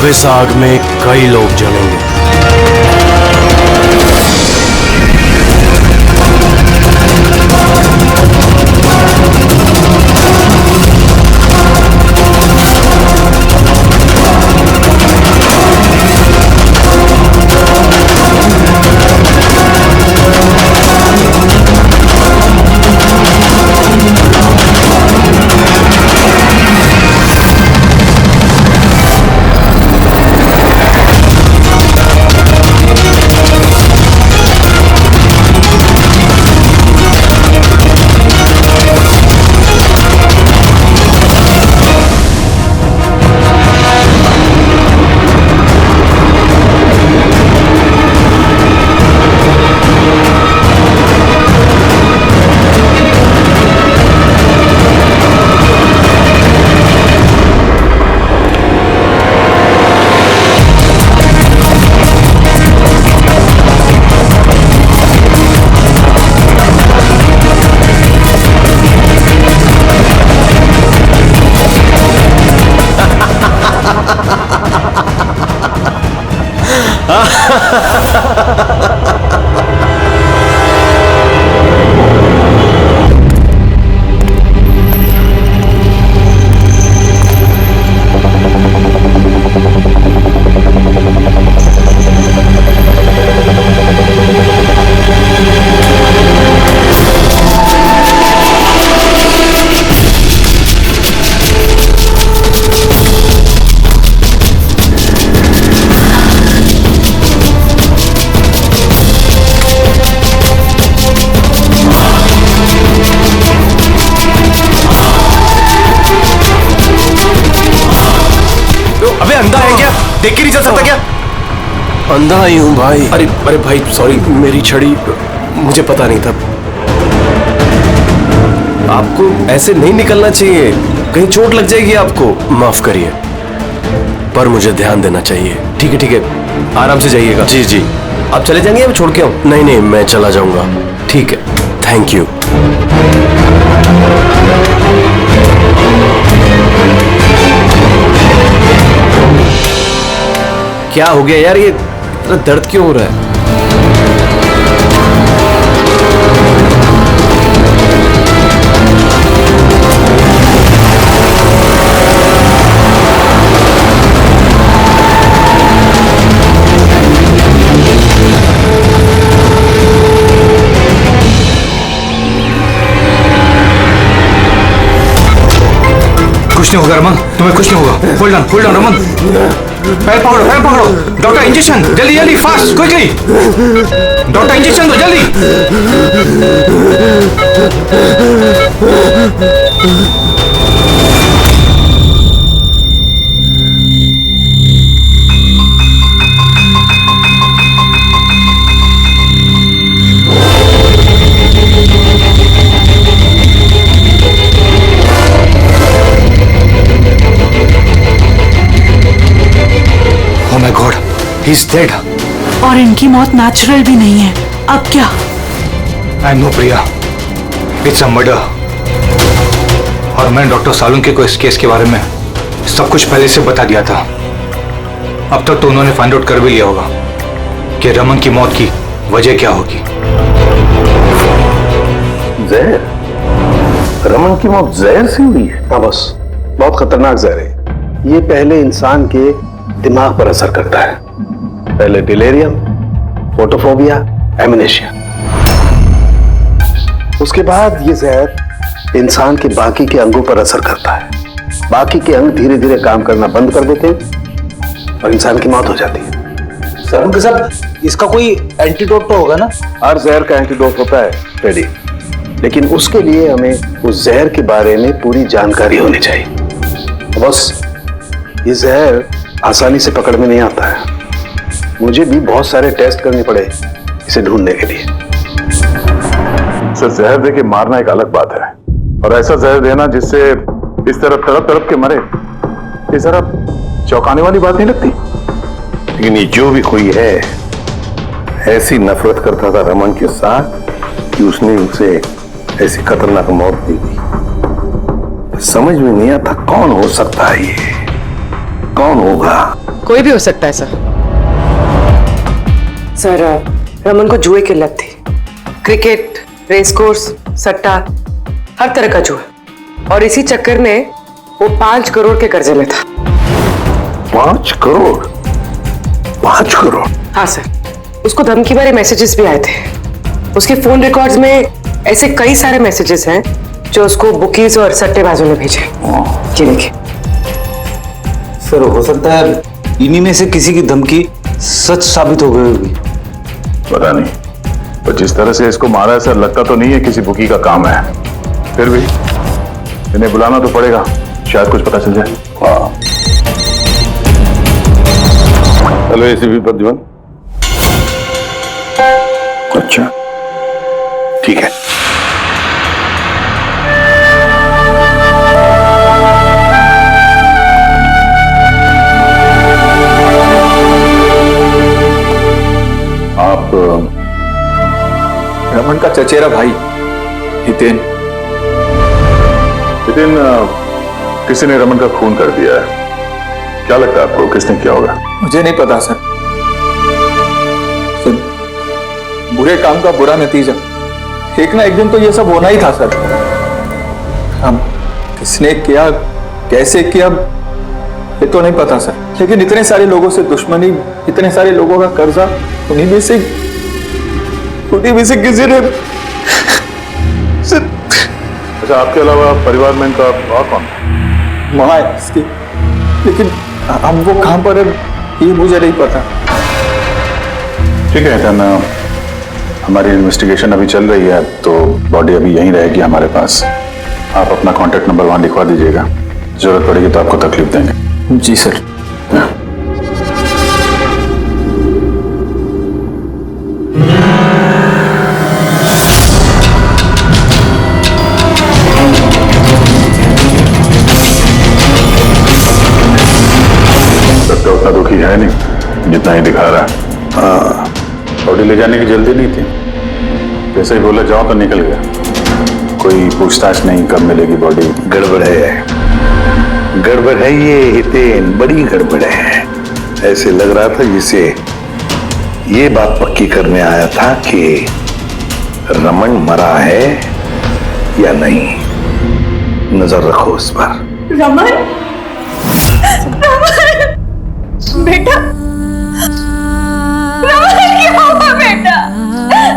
अब इस आग में कई लोग जलेंगे। अंधा है क्या? देख के नहीं चल सकता क्या? अंधा ही हूँ भाई। अरे अरे भाई सॉरी, मेरी छड़ी मुझे पता नहीं था। आपको ऐसे नहीं निकलना चाहिए, कहीं चोट लग जाएगी आपको। माफ करिए, पर मुझे ध्यान देना चाहिए। ठीक है, आराम से जाइएगा। जी जी। आप चले जाएंगे या मैं छोड़ के आऊँ? नहीं नहीं, मैं चला जाऊंगा। ठीक है, थैंक यू। क्या हो गया यार, ये इतना दर्द क्यों हो रहा है? कुछ नहीं होगा रमन, तुम्हें कुछ नहीं होगा। होल्ड ऑन रमन, पैर पकड़ो। डॉक्टर इंजेक्शन, जल्दी फास्ट, क्विकली। डॉक्टर इंजेक्शन दो जल्दी। Oh my God, he's dead. और इनकी मौत नेचुरल भी नहीं है। अब क्या? I know Priya, it's a murder. और मैंने डॉक्टर सालुंके को इस केस के बारे में सब कुछ पहले से बता दिया था। अब तक तो उन्होंने फाइंड आउट कर भी लिया होगा कि रमन की मौत की वजह क्या होगी। जहर? रमन की मौत जहर से हुई है? हाँ बस, बहुत खतरनाक जहर है। ये पहले इंसान के दिमाग पर असर करता है। पहले डिलेरियम, फोटोफोबिया, एमनेशिया। उसके बाद ये जहर इंसान के बाकी के अंगों पर असर करता है। बाकी के अंग धीरे धीरे काम करना बंद कर देते हैं और इंसान की मौत हो जाती है। सर साहब, इसका कोई एंटीडोट तो होगा ना? हर जहर का एंटीडोट होता है टेडी, लेकिन उसके लिए हमें उस जहर के बारे में पूरी जानकारी होनी चाहिए। बस ये जहर आसानी से पकड़ में नहीं आता है। मुझे भी बहुत सारे टेस्ट करने पड़े इसे ढूंढने के लिए। सर, जहर दे के मारना एक अलग बात है, और ऐसा जहर देना जिससे इस तरफ तड़प के मरे, ये जरा चौंकाने वाली बात नहीं लगती। लेकिन ये जो भी कोई है, ऐसी नफरत करता था रमन के साथ कि उसने उसे ऐसी खतरनाक मौत दे दी। समझ में नहीं आता कौन हो सकता है ये। कौन होगा? कोई भी हो सकता है सर। सर, रमन को जुए की लत थी। क्रिकेट, रेस कोर्स, सट्टा, हर तरह का जुआ। और इसी चक्कर में वो 5 करोड़ के कर्जे में था। 5 करोड़? 5 करोड़? हाँ सर, उसको धमकी भरे मैसेजेस भी आए थे। उसके फोन रिकॉर्ड्स में ऐसे कई सारे मैसेजेस हैं जो उसको बुकीज और सट्टेबाजों ने भेजे। ये देखिए सर, हो सकता है इन्हीं में से किसी की धमकी सच साबित हो गई होगी। पता नहीं, पर जिस तरह से इसको मारा है सर, लगता तो नहीं है किसी बुकी का काम है। फिर भी इन्हें बुलाना तो पड़ेगा, शायद कुछ पता चल जाए। हाँ। Hello ACP Pradyuman. अच्छा, ठीक है। आप रमन का चचेरा भाई हितेन। हितेन, किसी ने रमन का खून कर दिया है। क्या लगता है आपको किसने किया होगा? मुझे नहीं पता सर। बुरे काम का बुरा नतीजा। एक ना एक दिन तो ये सब होना ही था सर। हम किसने किया, कैसे किया, ये तो नहीं पता सर। लेकिन इतने सारे लोगों से दुश्मनी, इतने सारे लोगों का कर्जा, उन्हीं में से किसी ने। अच्छा, आपके अलावा परिवार में इनका और कौन? माँ है इसकी, लेकिन अब वो कहां पर है ये मुझे नहीं पता। ठीक है हितेन, हमारी इन्वेस्टिगेशन अभी चल रही है, तो बॉडी अभी यहीं रहेगी हमारे पास। आप अपना कॉन्टेक्ट नंबर वहां लिखवा दीजिएगा, जरूरत पड़ेगी तो आपको तकलीफ देंगे। जी सर। सबका उतना दुखी है नहीं जितना ही दिखा रहा है। हाँ, बॉडी ले जाने की जल्दी नहीं थी, जैसे ही बोला जाओ तो निकल गया। कोई पूछताछ नहीं कब मिलेगी बॉडी। गड़बड़ है, गड़बड़ है ये हितेन, बड़ी गड़बड़ है। ऐसे लग रहा था जिसे ये बात पक्की करने आया था कि रमन मरा है या नहीं। नजर रखो उस पर। रमन, रमन बेटा, रमन क्या हुआ बेटा?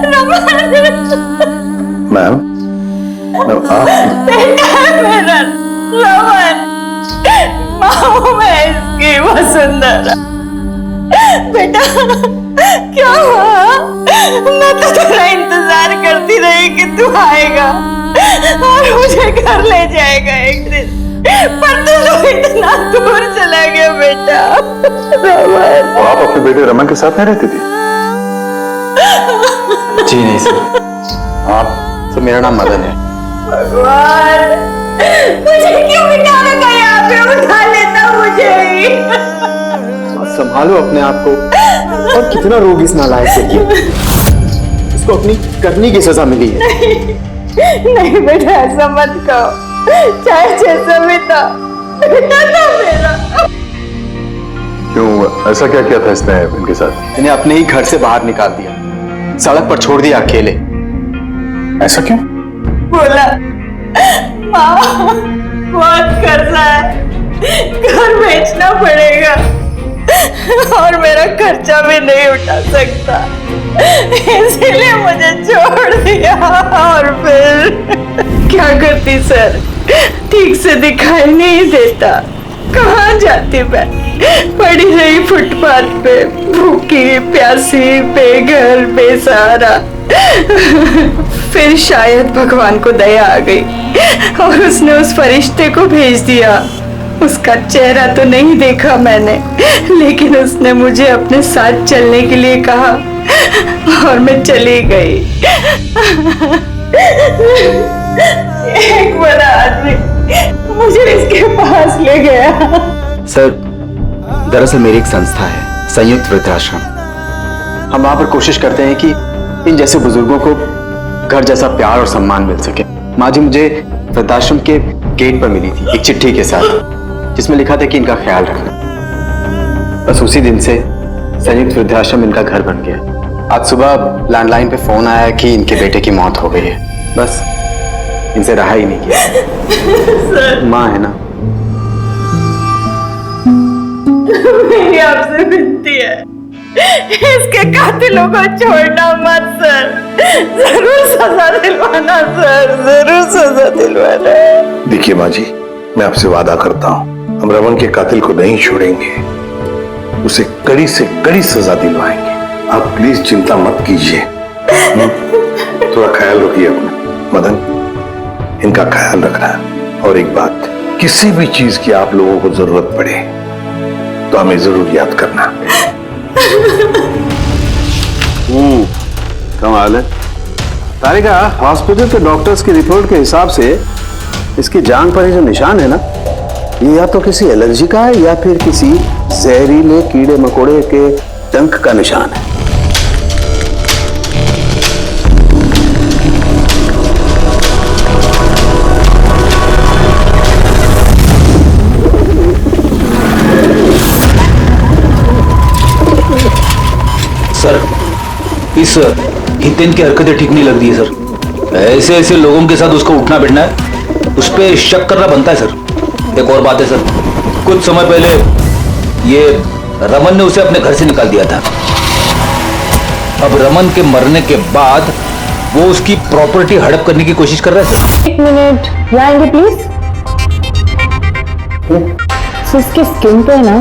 रमन, मैम, बेटा मेरा रमन, माँ मैं इसकी वसुंधरा। बेटा क्या हुआ? मैं तो तेरा इंतजार करती रही कि तू आएगा और मुझे घर ले जाएगा एक दिन, पर तू इतना दूर चला गया बेटा। रमन, और आप अपने बेटे रमन के साथ नहीं रहती थी? जी नहीं सर। आप? सर मेरा नाम मदन है। भगवान, मुझे क्यों बिठा रखा यहाँ पे? उठा लेता मुझे ही। संभालो अपने आप को। और कितना रोग इस नालायक के लिए। इसको अपनी करनी की सजा मिली है। नहीं बेटा, ऐसा मत कहो। चाहे जैसा भी था, बेटा था मेरा। क्यों, ऐसा क्या किया था इसने इनके साथ? इन्हें अपने ही घर से बाहर निकाल दिया, सड़क पर छोड़ दिया अकेले। ऐसा क्यों? बोला माँ बहुत कर्जा है, घर बेचना पड़ेगा और मेरा खर्चा भी नहीं उठा सकता, इसीलिए मुझे छोड़ दिया। और फिर क्या करती सर, ठीक से दिखाई नहीं देता। कहाँ जाती मैं? पड़ी रही फुटपाथ पे, भूखी प्यासी, बेघर बेसहारा। फिर शायद भगवान को दया आ गई और उसने उस फरिश्ते को भेज दिया। उसका चेहरा तो नहीं देखा मैंने, लेकिन उसने मुझे अपने साथ चलने के लिए कहा और मैं चली गई। एक बड़ा आदमी मुझे इसके पास ले गया। सर, दरअसल मेरी एक संस्था है, संयुक्त वृद्धाश्रम। हम वहां पर कोशिश करते हैं कि इन जैसे बुजुर्गों को घर जैसा प्यार और सम्मान मिल सके। माँ जी मुझे वृद्धाश्रम के गेट पर मिली थी एक चिट्ठी के साथ, जिसमें लिखा था कि इनका ख्याल रखना। बस उसी दिन से संयुक्त वृद्धाश्रम इनका घर बन गया। आज सुबह लैंडलाइन पे फोन आया कि इनके बेटे की मौत हो गई है। बस इनसे रहा ही नहीं किया। माँ है ना। मेरी आपसे विनती है, इसके कातिलों को छोड़ना मत सर। जरूर सजा दिलवाना सर, जरूर सजा दिलवाना। देखिए माँ जी, मैं आपसे वादा करता हूँ, हम रमन के कातिल को नहीं छोड़ेंगे, उसे कड़ी से कड़ी सजा दिलवाएंगे। आप प्लीज चिंता मत कीजिए। थोड़ा ख्याल रखिए अपना। मदन, इनका ख्याल रखना है। और एक बात, किसी भी चीज की आप लोगों को जरूरत पड़े तो हमें जरूर याद करना। कमाल है। तारिका, हॉस्पिटल के डॉक्टर्स की रिपोर्ट के हिसाब से इसकी जांघ पर ये जो निशान है ना, ये या तो किसी एलर्जी का है या फिर किसी जहरीले कीड़े मकोड़े के डंक का निशान है। सर, इस हितेन की हरकतें ठीक नहीं लग रही है सर। ऐसे ऐसे लोगों के साथ उसको उठना बैठना है, उस पर शक करना बनता है सर। एक और बात है सर, कुछ समय पहले ये रमन ने उसे अपने घर से निकाल दिया था। अब रमन के मरने के बाद वो उसकी प्रॉपर्टी हड़प करने की कोशिश कर रहा है सर। एक मिनट, यहाँ आएंगे प्लीज। इसकी स्किन पे ना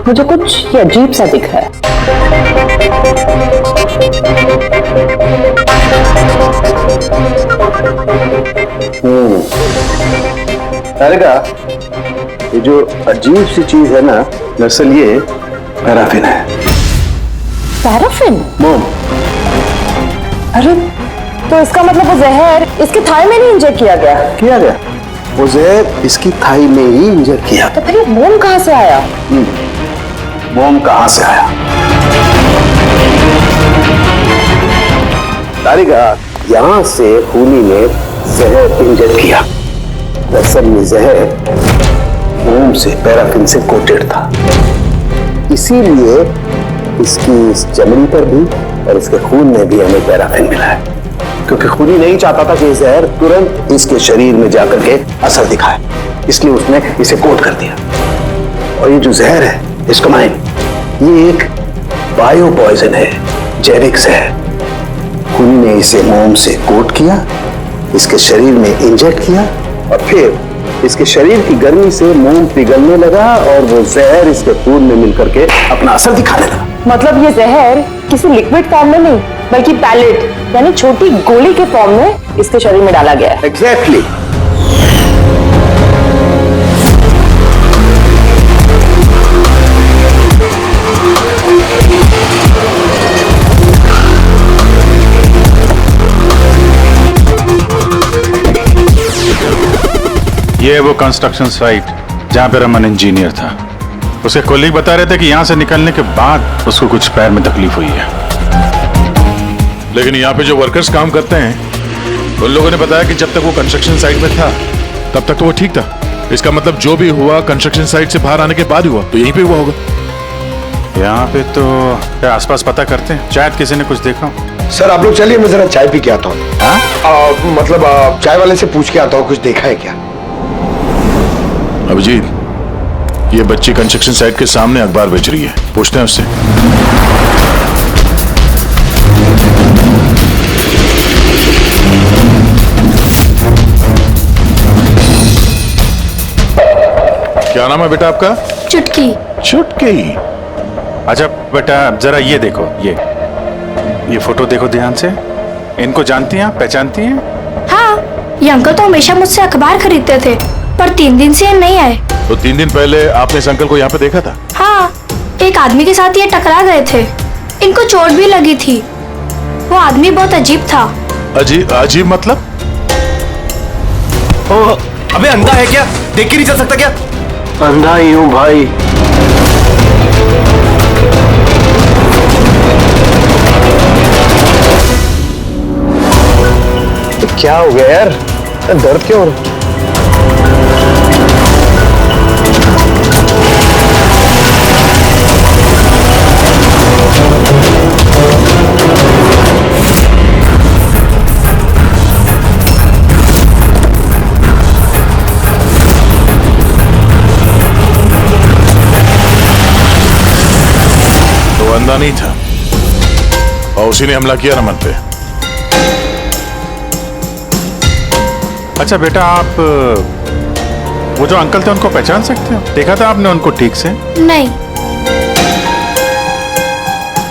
मुझे कुछ अजीब सा दिख रहा है। तारिका, ये जो अजीब सी चीज है ना, दरअसल ये पैराफिन है। पैराफिन? मोम। अरे तो इसका मतलब वो जहर इसके थाई में नहीं इंजेक्ट किया गया? किया गया। वो जहर इसकी थाई में ही इंजेक्ट किया। तो फिर ये मोम कहाँ से आया? मोम कहाँ से आया? तारिका, यहां से खूनी ने जहर इंजेक्ट किया। दरअसल ये जहर मोम से, पैराफिन से कोटेड था, इसीलिए इसकी इस चमड़ी पर भी और इसके खून में भी हमें पैराफिन मिला है। क्योंकि खूनी नहीं चाहता था कि जहर तुरंत इसके शरीर में जाकर के असर दिखाए, इसलिए उसने इसे कोट कर दिया। और ये जो जहर है, इसका माइन, ये एक बायो पॉइजन है, जैविक जहर। खूनी ने इसे मोम से कोट किया, इसके शरीर में इंजेक्ट किया और फिर इसके शरीर की गर्मी से मोम पिघलने लगा और वो जहर इसके खून में मिलकर के अपना असर दिखाने लगा। मतलब ये जहर किसी लिक्विड फॉर्म में नहीं, बल्कि पैलेट यानी छोटी गोली के फॉर्म में इसके शरीर में डाला गया है। एग्जैक्टली। ये है वो कंस्ट्रक्शन साइट जहां पे रमन इंजीनियर था। उसके कोलीग बता रहे थे कि यहां से निकलने के बाद उसको कुछ पैर में तकलीफ हुई है। लेकिन यहाँ पे जो वर्कर्स काम करते हैं उन लोगों ने बताया कि जब तक वो कंस्ट्रक्शन साइट में था तब तक तो वो ठीक था। इसका मतलब जो भी हुआ कंस्ट्रक्शन साइट से बाहर आने के बाद हुआ, तो यहीं पे हुआ होगा। यहाँ पे तो आसपास पता करते हैं, शायद किसी ने कुछ देखा। सर आप लोग चलिए, मैं जरा चाय पी के आता हूँ। मतलब चाय वाले से पूछ के आता हूँ, कुछ देखा है क्या? अभिजीत, ये बच्ची कंस्ट्रक्शन साइट के सामने अखबार बेच रही है, पूछते हैं उससे। क्या नाम है बेटा आपका? चुटकी। चुटकी? अच्छा बेटा जरा ये देखो, ये फोटो देखो ध्यान से। इनको जानती हैं, पहचानती हैं? हाँ, ये अंकल तो हमेशा मुझसे अखबार खरीदते थे, पर 3 दिन से ये नहीं आए। तो 3 दिन पहले आपने इस अंकल को यहाँ पे देखा था? हाँ, एक आदमी के साथ ये टकरा गए थे, इनको चोट भी लगी थी। वो आदमी बहुत अजीब था। अजीब मतलब? ओ, अबे अंधा है क्या? देख के नहीं चल सकता क्या? अंधा ही हूं भाई। क्या हो गया यार? दर्द क्यों हो रहा है? नहीं था और उसी ने हमला किया रमन पे। अच्छा बेटा, आप वो जो अंकल थे उनको पहचान सकते हो? देखा था आपने उनको ठीक से? नहीं।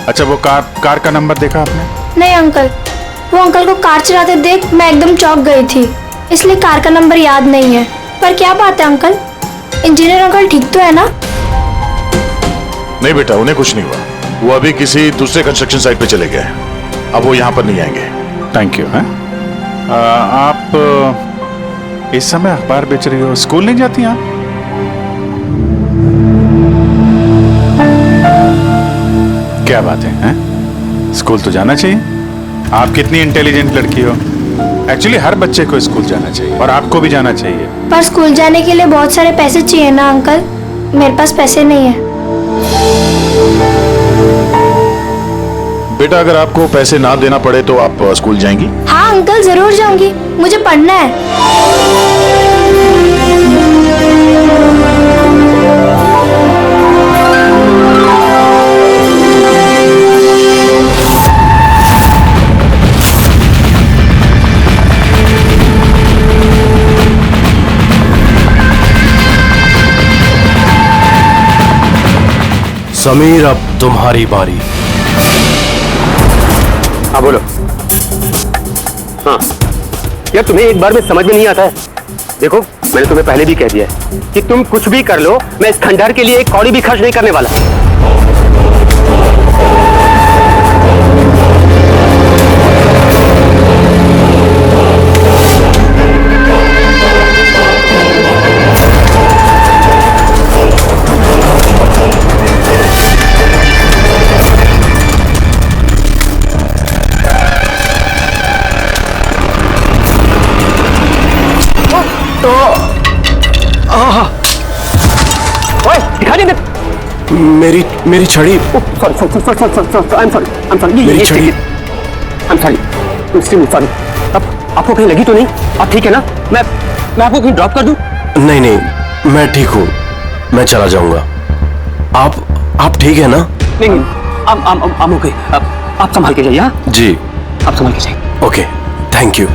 अच्छा, वो कार का नंबर देखा आपने? नहीं अंकल, वो अंकल को कार चलाते देख मैं एकदम चौंक गई थी, इसलिए कार का नंबर याद नहीं है। पर क्या बात है अंकल, इंजीनियर अंकल ठीक तो है ना? नहीं बेटा, उन्हें कुछ नहीं हुआ। वो अभी किसी दूसरे कंस्ट्रक्शन साइट पे चले गए, अब वो यहाँ पर नहीं आएंगे। Thank you. आप इस समय अखबार बेच रही हो, स्कूल नहीं जाती आप? क्या बात है, हैं? स्कूल तो जाना चाहिए। आप कितनी इंटेलिजेंट लड़की हो। एक्चुअली हर बच्चे को स्कूल जाना चाहिए और आपको भी जाना चाहिए। पर स्कूल जाने के लिए बहुत सारे पैसे चाहिए ना अंकल, मेरे पास पैसे नहीं है। बेटा, अगर आपको पैसे ना देना पड़े तो आप स्कूल जाएंगी? हाँ अंकल, जरूर जाऊंगी, मुझे पढ़ना है। समीर, अब तुम्हारी बारी। हाँ बोलो। हाँ यार, तुम्हें एक बार में समझ में नहीं आता है। देखो, मैंने तुम्हें पहले भी कह दिया है कि तुम कुछ भी कर लो, मैं इस खंडहर के लिए एक कौड़ी भी खर्च नहीं करने वाला। मेरी छड़ी। मेरी छड़ी। आपको कहीं लगी तो नहीं? आप ठीक है ना? मैं आपको कहीं ड्रॉप कर दूं? नहीं नहीं, मैं ठीक हूँ, मैं चला जाऊंगा। आप ठीक है ना? नहीं, I'm okay। आप संभाल के जाइए। हाँ जी, आप संभाल के जाइए। Okay, thank you.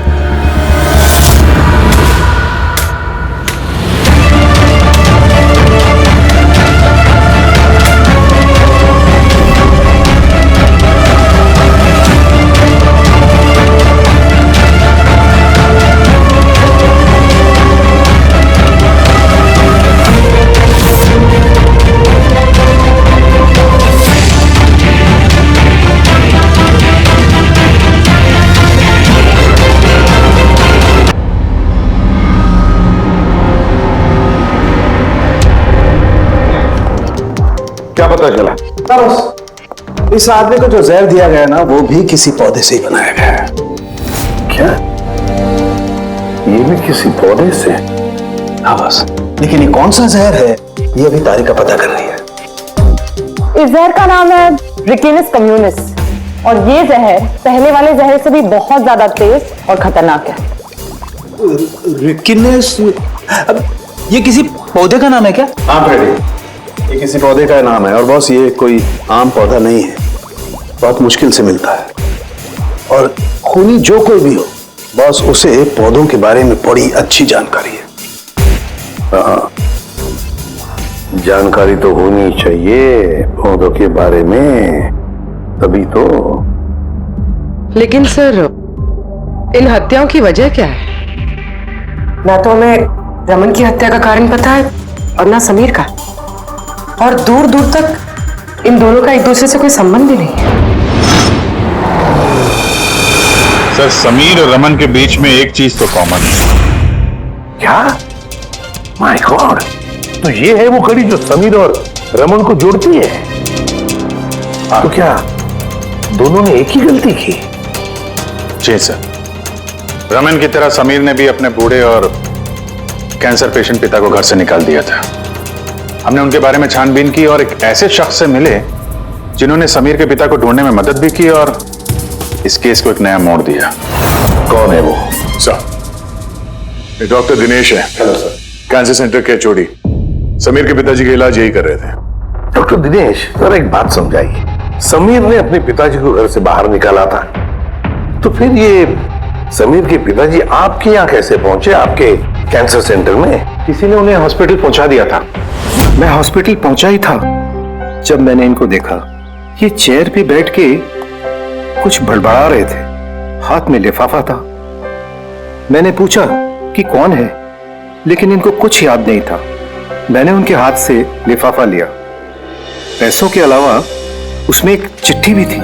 क्या पता चला? बस इस आदमी को जो जहर दिया गया ना, वो भी किसी पौधे से ही बनाया गया है। क्या? ये भी किसी पौधे से? हाँ बस, लेकिन ये कौन सा जहर है, ये अभी तारिका पता कर रही है। इस जहर का नाम है रिकिनस कम्युनिस, और ये जहर पहले वाले जहर से भी बहुत ज्यादा तेज और खतरनाक है। रिकिनस? ये किसी पौधे का नाम है क्या? हाँ फ्रेडी, ये किसी पौधे का नाम है। और बॉस, ये कोई आम पौधा नहीं है, बहुत मुश्किल से मिलता है। और खूनी जो कोई भी हो बॉस, उसे पौधों के बारे में बड़ी अच्छी जानकारी है। हाँ, जानकारी तो होनी चाहिए पौधों के बारे में, तभी तो। लेकिन सर, इन हत्याओं की वजह क्या है? ना तो हमें रमन की हत्या का कारण पता है और ना समीर का, और दूर दूर तक इन दोनों का एक दूसरे से कोई संबंध भी नहीं है। सर, समीर और रमन के बीच में एक चीज तो कॉमन है। क्या? माय गॉड, तो ये है वो कड़ी जो समीर और रमन को जोड़ती है। तो क्या दोनों ने एक ही गलती की? जी सर, रमन की तरह समीर ने भी अपने बूढ़े और कैंसर पेशेंट पिता को घर से निकाल दिया था। हमने उनके बारे में छानबीन की और एक ऐसे शख्स से मिले जिन्होंने समीर के पिता को ढूंढने में मदद भी की और इस केस को एक नया मोड़ दिया। कौन है वो? सर, ये डॉक्टर दिनेश है। Hello sir. कैंसर सेंटर के चोड़ी। समीर के पिताजी का इलाज यही कर रहे थे। डॉक्टर दिनेश, सर एक बात समझाइए, समीर ने अपने पिताजी को घर से बाहर निकाला था, तो फिर ये समीर के पिताजी आपके यहाँ कैसे पहुंचे, आपके कैंसर सेंटर में? किसी ने उन्हें हॉस्पिटल पहुंचा दिया था। मैं हॉस्पिटल पहुंचा ही था जब मैंने इनको देखा। ये चेयर पे बैठ के कुछ बड़बड़ा रहे थे, हाथ में लिफाफा था। मैंने पूछा कि कौन है, लेकिन इनको कुछ याद नहीं था। मैंने उनके हाथ से लिफाफा लिया। पैसों के अलावा उसमें एक चिट्ठी भी थी।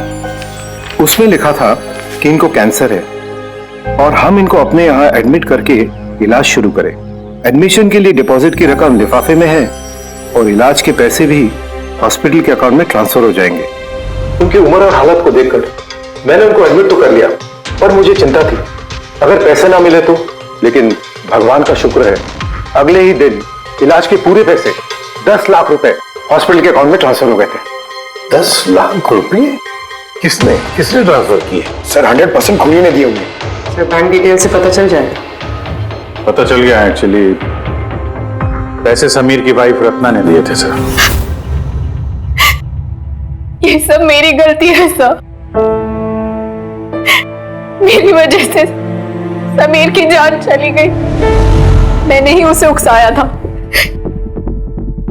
उसमें लिखा था कि इनको कैंसर है और हम इनको अपने यहाँ एडमिट करके इलाज शुरू करें। एडमिशन के लिए डिपॉजिट की रकम लिफाफे में है और इलाज के पैसे भी हॉस्पिटल के अकाउंट में ट्रांसफर हो जाएंगे। उनकी उम्र और हालत को देखकर मैंने उनको एडमिट तो कर लिया, पर मुझे चिंता थी अगर पैसे ना मिले तो। लेकिन भगवान का शुक्र है, अगले ही दिन इलाज के पूरे पैसे 10 लाख रुपए हॉस्पिटल के अकाउंट में ट्रांसफर हो गए थे। 10 लाख रुपए किसने ट्रांसफर किए? सर 100% खूनी ने दिए होंगे। सर बैंक डिटेल से पता चल जाएगा। पता चल गया एक्चुअली, पैसे समीर की वाइफ रत्ना ने दिए थे सर। ये सब मेरी गलती है सर। मेरी वजह से समीर की जान चली गई। मैंने ही उसे उकसाया था।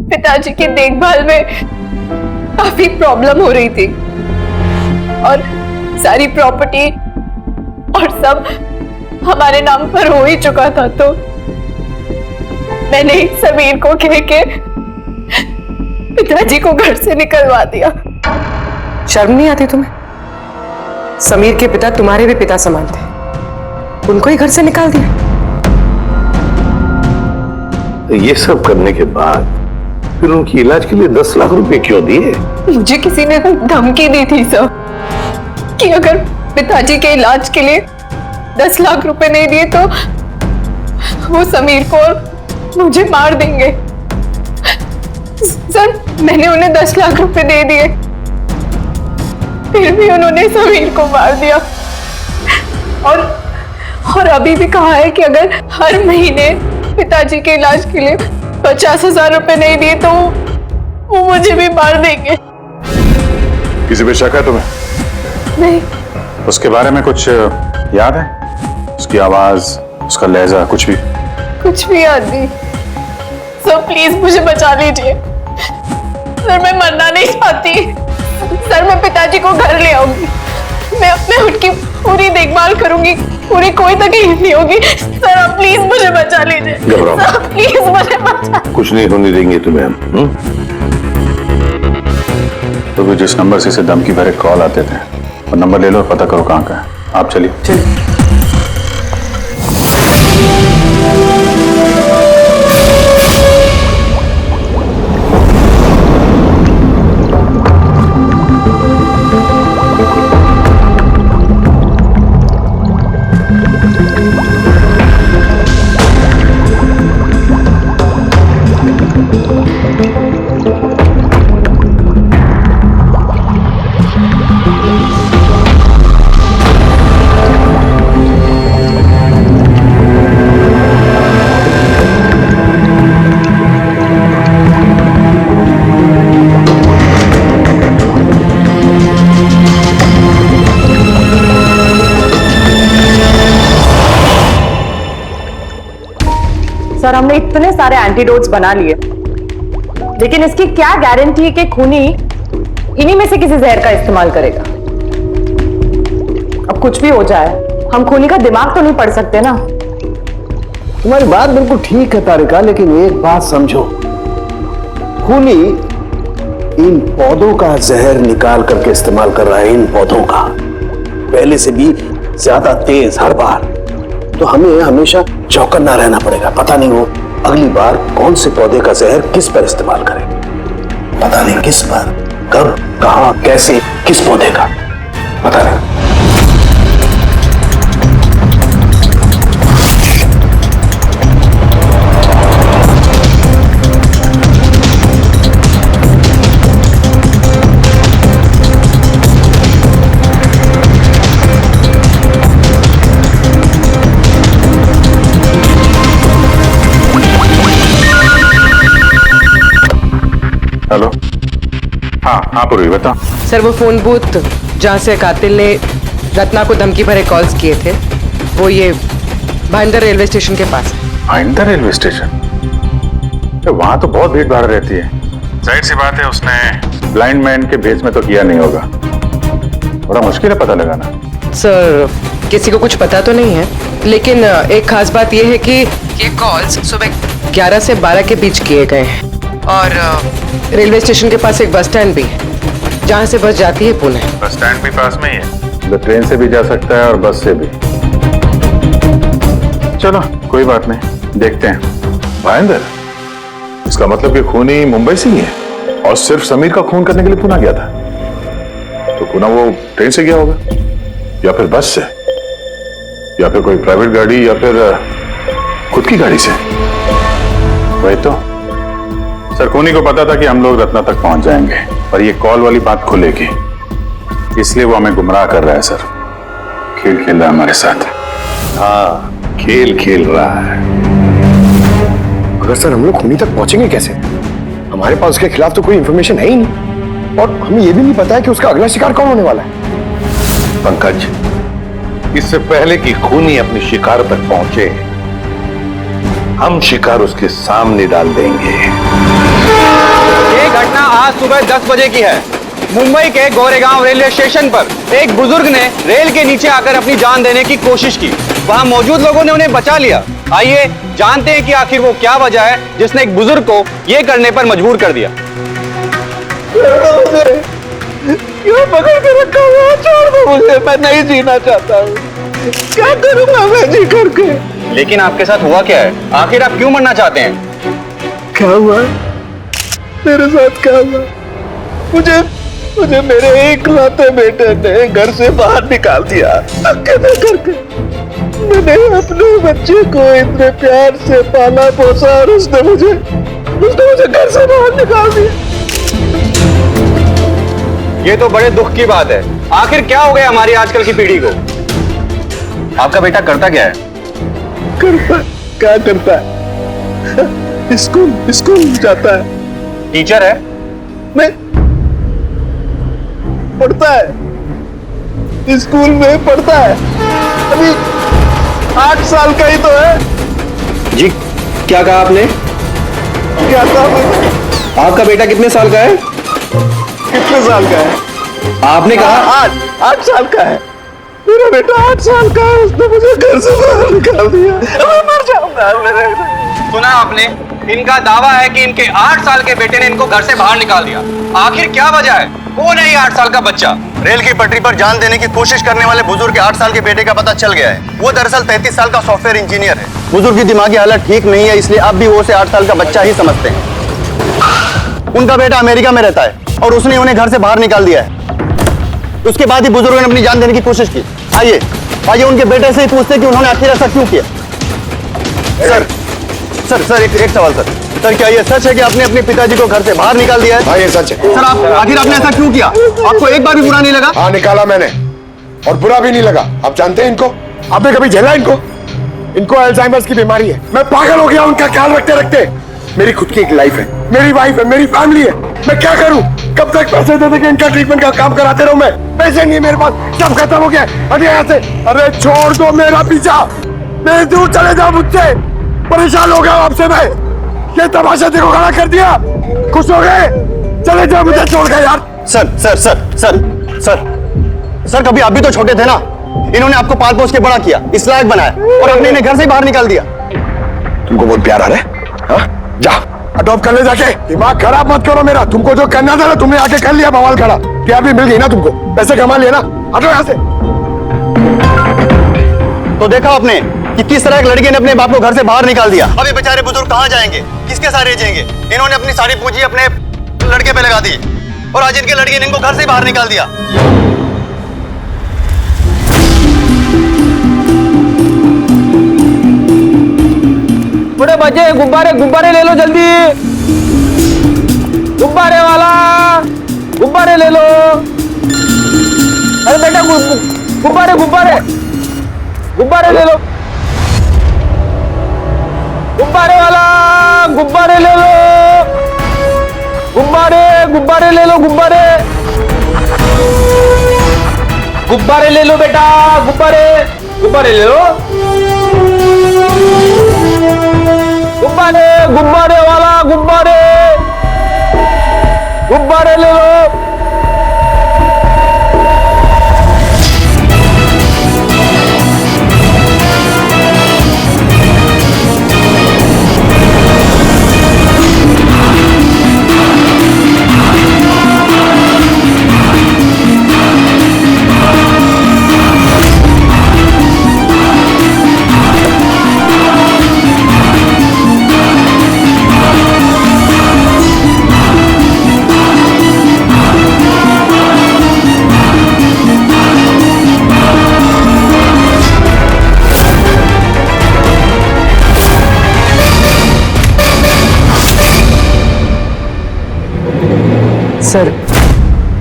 पिताजी की देखभाल में काफी प्रॉब्लम हो रही थी और सारी प्रॉपर्टी और सब हमारे नाम पर हो ही चुका था, तो मैंने ही समीर को कह के पिताजी को घर से निकलवा दिया। शर्म नहीं आती तुम्हें? समीर के पिता तुम्हारे भी पिता समान थे, उनको ही घर से निकाल दिया। ये सब करने के बाद फिर उनकी इलाज के लिए 10 लाख रुपए क्यों दिए? मुझे किसी ने धमकी दी थी सर कि अगर पिताजी के इलाज के लिए 10 लाख रुपए नहीं दिए तो वो समीर को और मुझे मार देंगे। सर मैंने उन्हें 10 लाख रुपए दे दिए, फिर भी उन्होंने समीर को मार दिया। और अभी भी कहा है कि अगर हर महीने पिताजी के इलाज के लिए 50,000 रुपए नहीं दिए तो वो मुझे भी मार देंगे। किसी पे शक है तुम्हें? नहीं। उसके बारे में कुछ याद है? उसकी आवाज, उसका लहजा, कुछ भी याद नहीं। सर प्लीज मुझे बचा लीजिए। सर मैं मरना नहीं चाहती। सर मैं पिताजी को घर ले आऊंगी, मैं उनकी पूरी देखभाल करूंगी, पूरी कोई तकलीफ नहीं होगी। सर आप प्लीज मुझे बचा लीजिए। सर प्लीज मुझे बचा। कुछ नहीं होने देंगे तुम्हें हम। तो भी जिस नंबर से धमकी भरे कॉल आते थे वो नंबर ले लो, पता करो कहाँ का है। आप चलिए। सर हमने इतने सारे एंटीडोट्स बना लिए, लेकिन इसकी क्या गारंटी है कि खूनी इन्हीं में से किसी जहर का इस्तेमाल करेगा? अब कुछ भी हो जाए, हम खूनी का दिमाग तो नहीं पढ़ सकते ना। तुम्हारी बात बिल्कुल ठीक है तारिका, लेकिन एक बात समझो, खूनी इन पौधों का जहर निकाल करके इस्तेमाल कर रहा है। इन पौधों का पहले से भी ज्यादा तेज हर बार, तो हमें हमेशा चौकन्ना रहना पड़ेगा। पता नहीं वो अगली बार कौन से पौधे का जहर किस पर इस्तेमाल करे, पता नहीं किस पर, कब, कहां, कैसे, किस पौधे का, पता नहीं। हाँ हाँ पूर्वी बता। सर वो फोन बूथ जहाँ से कातिल ने रत्ना को धमकी भरे कॉल्स किए थे वो ये भाईंदर रेलवे स्टेशन के पास है। Bhayandar railway station? वहां तो बहुत भीड़ भाड़ रहती है। जाहिर सी बात है उसने ब्लाइंड मैन के भेस में तो किया नहीं होगा। बड़ा मुश्किल है पता लगाना। सर किसी को कुछ पता तो नहीं है, लेकिन एक खास बात यह है कि ये कॉल्स सुबह 11 से 12 के बीच किए गए हैं और रेलवे स्टेशन के पास एक बस स्टैंड भी है जहाँ से बस जाती है पुणे। बस स्टैंड भी पास में ही है, तो ट्रेन से भी जा सकता है और बस से भी। चलो कोई बात नहीं, देखते हैं। भाईंदर, इसका मतलब कि खूनी मुंबई से ही है और सिर्फ समीर का खून करने के लिए पुणे गया था। तो पुणे वो ट्रेन से गया होगा या फिर बस से या फिर कोई प्राइवेट गाड़ी या फिर खुद की गाड़ी से। वही तो सर, खूनी को पता था कि हम लोग रत्ना तक पहुंच जाएंगे, पर ये कॉल वाली बात खुलेगी, इसलिए वो हमें गुमराह कर रहा है सर। खेल खेल रहा है हमारे साथ। हाँ, खेल खेल रहा है। अगर सर हम लोग खूनी तक पहुंचेंगे कैसे? हमारे पास उसके खिलाफ तो कोई इंफॉर्मेशन है ही नहीं और हमें यह भी नहीं पता है कि उसका अगला शिकार कौन होने वाला है। पंकज, इससे पहले कि खूनी अपनी शिकार तक पहुंचे, हम शिकार उसके सामने डाल देंगे। ये घटना आज सुबह 10 बजे की है। मुंबई के गोरेगांव रेलवे स्टेशन पर एक बुजुर्ग ने रेल के नीचे आकर अपनी जान देने की कोशिश की। वहां मौजूद लोगों ने उन्हें बचा लिया। आइए जानते हैं कि आखिर वो क्या वजह है जिसने एक बुजुर्ग को ये करने पर मजबूर कर दिया। क्यों पकड़ के रखा हुआ? छोड़ दो मुझे, मैं नहीं जीना चाहता हूँ। क्या करूँगा मैं जी करके? लेकिन आपके साथ हुआ क्या है? आखिर आप क्यों मरना चाहते हैं? क्या हुआ? मेरे साथ क्या हुआ? मुझे मेरे इकलौते बेटे ने घर से बाहर निकाल दिया, अकेले करके। मैंने अपने बच्चे को इतने प्यार से पाला पोसा और उसने मुझे घर से बाहर निकाल दिया। ये तो बड़े दुख की बात है। आखिर क्या हो गया हमारी आजकल की पीढ़ी को? आपका बेटा करता क्या है? क्या करता है? स्कूल जाता है। टीचर है? नहीं, पढ़ता है। स्कूल में पढ़ता है। अभी 8 साल का ही तो है। जी क्या कहा आपने? क्या कहा? आपका बेटा कितने साल का है? कितने साल का है? आपने कहा 8 साल का है। मेरा बेटा 8 साल का है, उसने मुझे घर से बाहर निकाल दिया। मैं मर जाऊंगा। सुना आपने? इनका दावा है कि इनके 8 साल के बेटे ने इनको घर से बाहर निकाल दिया। आखिर क्या वजह है? कौन है ये 8 साल का बच्चा? रेल की पटरी पर जान देने की कोशिश करने वाले बुजुर्ग के 8 साल के बेटे का पता चल गया है। वो दरअसल 33 साल का सॉफ्टवेयर इंजीनियर है। बुजुर्ग की दिमागी हालत ठीक नहीं है, इसलिए अब भी वो उसे 8 साल का बच्चा ही समझते हैं। उनका बेटा अमेरिका में रहता है और उसने उन्हें घर से बाहर निकाल दिया है। उसके बाद ही बुजुर्गों ने अपनी जान देने की कोशिश की। आइए उनके बेटे से ही पूछते हैं कि उन्होंने आखिर ऐसा क्यों किया। सर एक सवाल सर, क्या ये सच है कि आपने अपने पिताजी को घर से बाहर निकाल दिया है? हाँ ये सच है। सर आखिर आपने ऐसा क्यों किया? आपको एक बार भी बुरा नहीं लगा? हाँ निकाला मैंने और बुरा भी नहीं लगा। आप जानते हैं इनको? आपने कभी झेला इनको अल्जाइमर्स की बीमारी है। मैं पागल हो गया उनका ख्याल रखते रखते। मेरी खुद की एक लाइफ है, मेरी वाइफ है, मेरी फैमिली है। मैं क्या करूं? कब तक पैसे दे दे के इनका ट्रीटमेंट का काम कराते रहूं? मैं पैसे नहीं है मेरे पास, सब खत्म हो गया। अरे यहाँ से, अरे छोड़ दो मेरा पीछा, मैं दूर चले जाओ मुझसे। परेशान हो गया आपसे मैं। ये तमाशा देखो खड़ा कर दिया। खुश हो गए? चले जाओ, मुझे छोड़ गए यार। सर कभी आप भी तो छोटे थे ना। इन्होंने आपको पाल पोस के बड़ा किया, इस लायक बनाया और अपने इन्हें घर से बाहर निकाल दिया। तुमको बहुत प्यार आ रहा है? जा अडॉप्ट कर ले जाके। दिमाग खराब मत करो मेरा। तुमको जो करना था ना तुमने आके कर लिया बवाल खड़ा। प्यार भी मिल गई ना तुमको, पैसे कमा लिए ना। हटो यहाँ से। तो देखा आपने कि किस तरह एक लड़के ने अपने बाप को घर से बाहर निकाल दिया। अब ये बेचारे बुजुर्ग कहाँ जाएंगे? किसके सहारे जिएंगे? इन्होंने अपनी सारी पूंजी अपने लड़के पे लगा दी और आज इनके लड़के ने इनको घर से बाहर निकाल दिया। बड़े बच्चे गुब्बारे ले लो जल्दी। गुब्बारे वाला गुब्बारे ले लो। अरे बेटा गुब्बारे ले लो। गुब्बारे वाला गुब्बारे ले लो। गुब्बारे ले लो, गुब्बारे गुब्बारे ले लो बेटा, गुब्बारे गुब्बारे ले लो, गुब्बारे गुब्बारे वाला गुब्बारे गुब्बारे ले लो।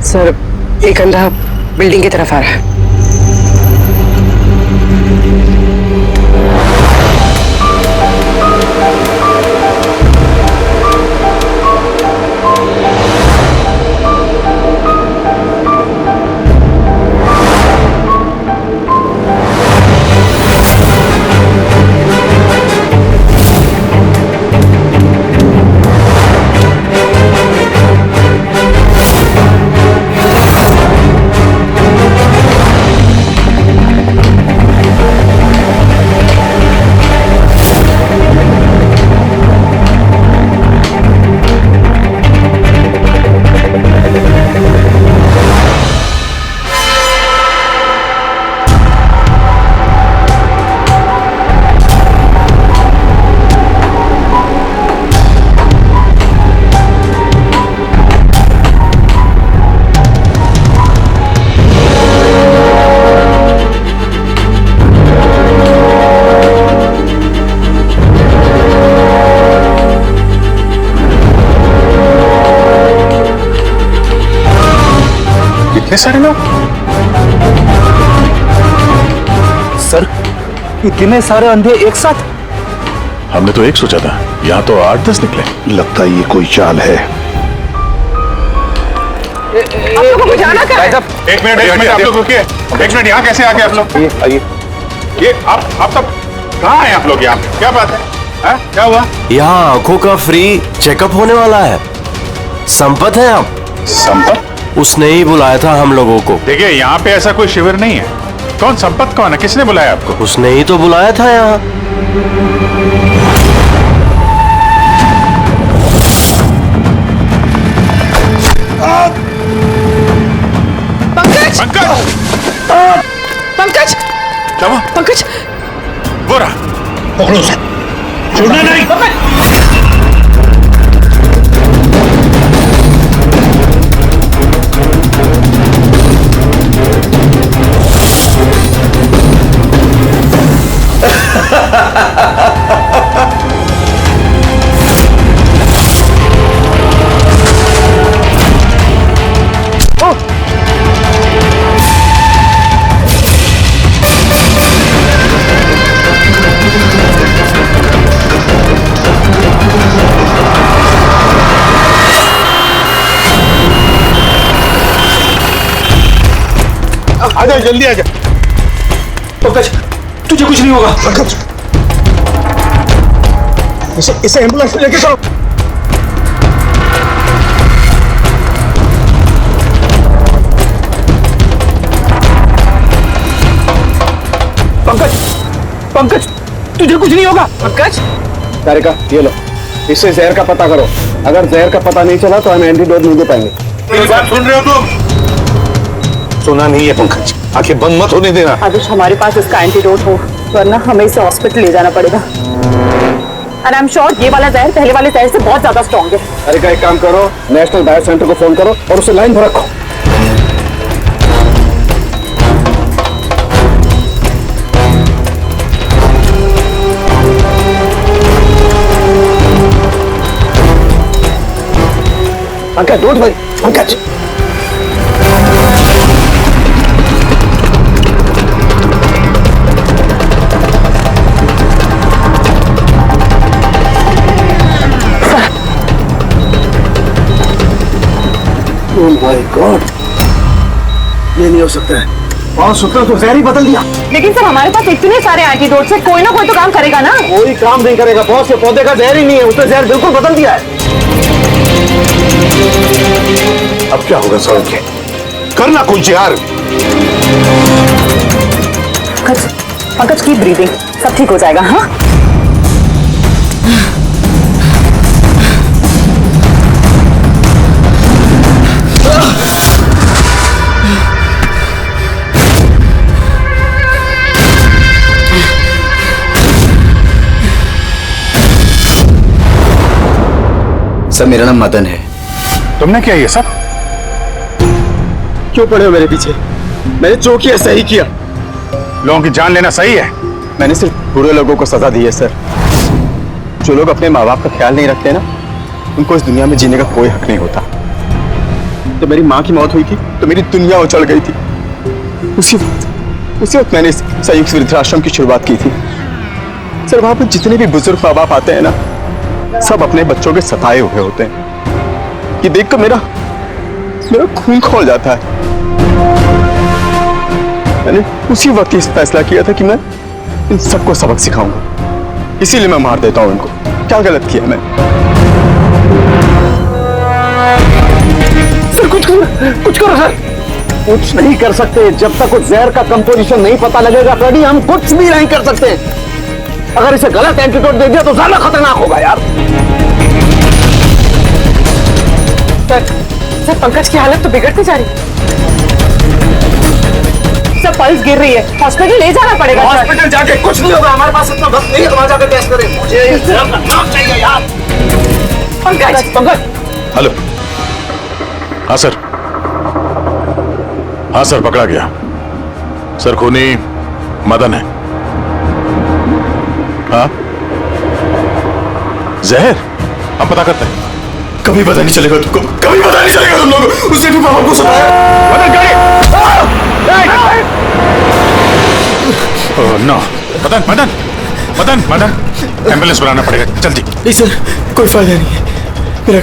सर एक अंधा बिल्डिंग की तरफ आ रहा है। इतने सारे लोग? सर, इतने सारे अंधे एक साथ? हमने तो एक सोचा था, यहाँ तो 8-10 निकले। लगता है ये कोई चाल है। एक मिनट आप लोग रुकिए। एक मिनट, यहाँ कैसे आ गए आप लोग? आइए। ये आप सब कहाँ हैं आप लोग? यहाँ पे क्या बात है? क्या हुआ? यहाँ आंखों का फ्री चेकअप होने वाला है। संपत है आप? संपत? उसने ही बुलाया था हम लोगों को। देखिए, यहाँ पे ऐसा कोई शिविर नहीं है। कौन संपत कौन है? किसने बुलाया आपको? उसने ही तो बुलाया था यहाँ। पंकज! पंकज! पंकज! क्या हुआ? पंकज! वो रहा। पकड़ो उसे। छोड़ना नहीं। आजा, जल्दी आजा। पंकज, तुझे कुछ नहीं होगा। पंकज, इसे एम्बुलेंस में लेके चलो। पंकज, पंकज, तुझे कुछ नहीं होगा। पंकज, तारिका, ये लो, इससे जहर का पता करो। अगर जहर का पता नहीं चला तो हम एंटीडोट नहीं दे पाएंगे। मेरी बात सुन रहे हो तुम? सुना नहीं है पंकज, आंखें बंद मत होने देना। अभी हमारे पास इसका एंटीडोट हो, वरना हमें इसे हॉस्पिटल ले जाना पड़ेगा। एंड आई एम श्योर ये वाला जहर पहले वाले जहर से बहुत ज्यादा स्ट्रॉन्ग है। तारिका, एक काम करो, नेशनल बायो सेंटर को फोन करो और उसे लाइन पर रखो। Pankaj, don't worry, Pankaj. My God, ये नहीं हो सकता है। और सूत्र तो जहर ही बदल दिया। लेकिन सर हमारे पास इतने सारे एंटीडोट्स है, कोई ना कोई तो काम करेगा ना। कोई काम नहीं करेगा बॉस, ये पौधे का जहर ही नहीं है, उसने जहर बिल्कुल बदल दिया है। अब क्या होगा साउंड के? करना कुछ यार। पंकज की ब्रीदिंग, सब ठीक हो जाएगा। हाँ सर मेरा नाम मदन है। तुमने क्या ये सब? क्यों पड़े हो मेरे पीछे? मैंने जो किया सही किया। लोगों की जान लेना सही है? मैंने सिर्फ बुरे लोगों को सजा दी है सर। जो लोग अपने माँ बाप का ख्याल नहीं रखते ना, उनको इस दुनिया में जीने का कोई हक नहीं होता। जब मेरी माँ की मौत हुई थी तो मेरी दुनिया उछल गई थी। उसी वक्त मैंने संयुक्त वृद्धाश्रम की शुरुआत की थी। सर वहां पर जितने भी बुजुर्ग माँ बाप आते हैं ना, सब अपने बच्चों के सताए हुए होते हैं। ये देखकर मेरा खून खौल जाता है। मैंने उसी वक्त ये फैसला किया था कि मैं इन सबको सबक सिखाऊंगा, इसीलिए मैं मार देता हूं इनको। क्या गलत किया मैं? सर कुछ करो सर। कुछ नहीं कर सकते जब तक उस जहर का कंपोजिशन नहीं पता लगेगा। फ्रेडी हम कुछ भी नहीं कर सकते। अगर इसे गलत एंटीडोट दे दिया तो ज्यादा खतरनाक होगा यार। सर पंकज की हालत तो बिगड़ती जा रही है। सर पल्स गिर रही है, हॉस्पिटल ले जाना पड़ेगा। हॉस्पिटल जाके कुछ नहीं होगा, हमारे पास इतना वक्त नहीं है वहां जाकर टेस्ट करें। मुझे इस जहर का नाम चाहिए यार। पंकज हेलो। हाँ सर, हाँ सर पकड़ा गया। सर खूनी मदन है। हाँ जहर हम पता करते हैं। कभी पता नहीं चलेगा तुमको, कभी पता नहीं चलेगा तुम लोग। उसने भी पापा को सताया। मदन गाड़ी। Oh no, Madan Madan Madan Madan ambulance बुलाना पड़ेगा जल्दी। नहीं सर, कोई फायदा नहीं है। मेरा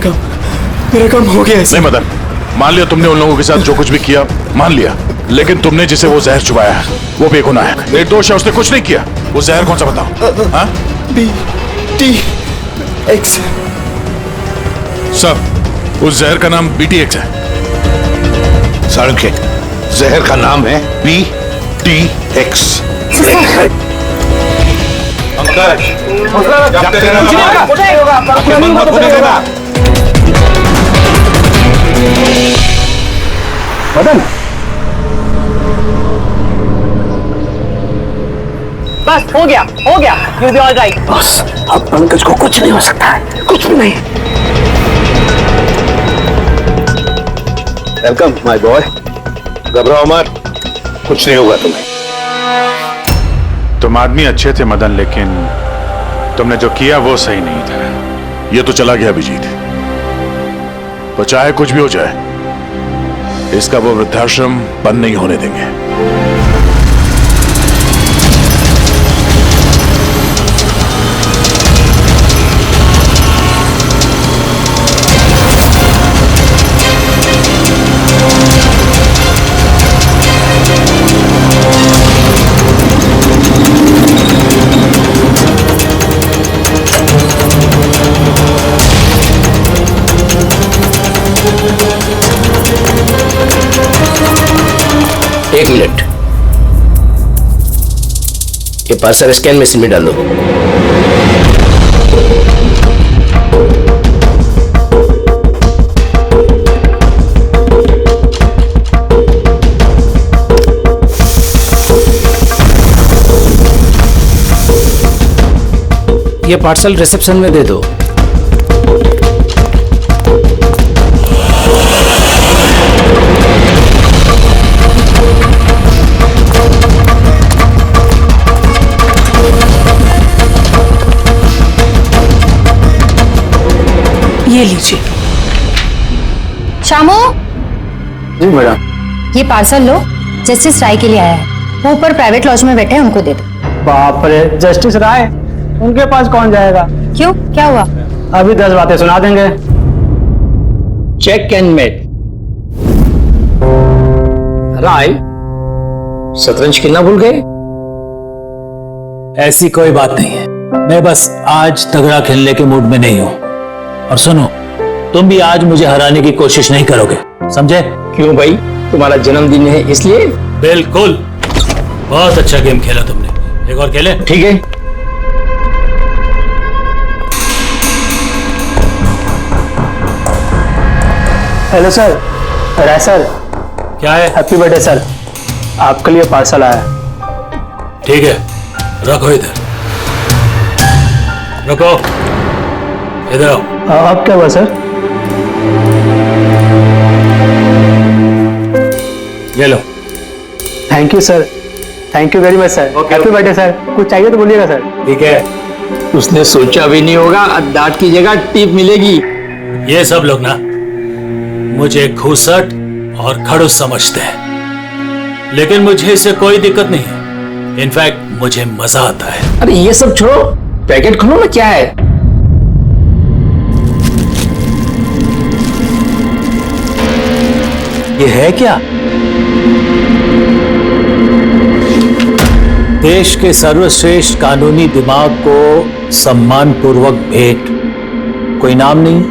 काम हो गया है। नहीं मदन, मान लिया तुमने उन लोगों के साथ जो कुछ भी किया, मान लिया, लेकिन तुमने जिसे वो जहर चुबाया है वो बेगुनाह है, निर्दोष है, उसने कुछ नहीं किया। वो जहर कौन सा बताओ? हाँ? BTX। सब उस जहर का नाम BTX है। सारंग, जहर का नाम है BTX। मदन बस हो गया यू बी ऑल राइट। बस अब पंकज को कुछ नहीं हो सकता है, कुछ भी नहीं। Welcome my boy. घबराओ मत, कुछ नहीं होगा तुम्हें। तुम आदमी अच्छे थे मदन, लेकिन तुमने जो किया वो सही नहीं था। ये तो चला गया अभिजीत, वो चाहे कुछ भी हो जाए, इसका वो वृद्धाश्रम बंद नहीं होने देंगे। एक मिनट, ये पार्सल स्कैन मशीन में डालो। ये पार्सल रिसेप्शन में दे दो। ये लीजिए। शामू, जी मैडम। ये पार्सल लो, जस्टिस राय के लिए आया है। वो ऊपर प्राइवेट लॉज में बैठे हैं, उनको दे दो। बाप रे, जस्टिस राय? उनके पास कौन जाएगा? क्यों, क्या हुआ? अभी 10 बातें सुना देंगे। Check and met. राय, शतरंज खेलना भूल गए? ऐसी कोई बात नहीं है, मैं बस आज तगड़ा खेलने के मूड में नहीं हूं। और सुनो, तुम भी आज मुझे हराने की कोशिश नहीं करोगे, समझे? क्यों भाई, तुम्हारा जन्मदिन है इसलिए? बिल्कुल। बहुत अच्छा गेम खेला तुमने, एक और खेले? ठीक है। हेलो सर, राय सर। क्या है? हैप्पी बर्थडे सर, आपके लिए पार्सल आया। ठीक है, रखो इधर, रखो इधर आओ। अब क्या हुआ सर? ये लो। Thank you sir, thank you very much sir. Happy birthday sir. कुछ चाहिए तो बोलिएगा सर। ठीक है। उसने सोचा भी नहीं होगा डांट की जगह टीप मिलेगी। ये सब लोग ना मुझे घूसट और खड़ूस समझते हैं, लेकिन मुझे इससे कोई दिक्कत नहीं है। इनफैक्ट मुझे मजा आता है। अरे ये सब छोड़ो, पैकेट खोलो ना, क्या है? ये है क्या? देश के सर्वश्रेष्ठ कानूनी दिमाग को सम्मान पूर्वक भेंट। कोई नाम नहीं?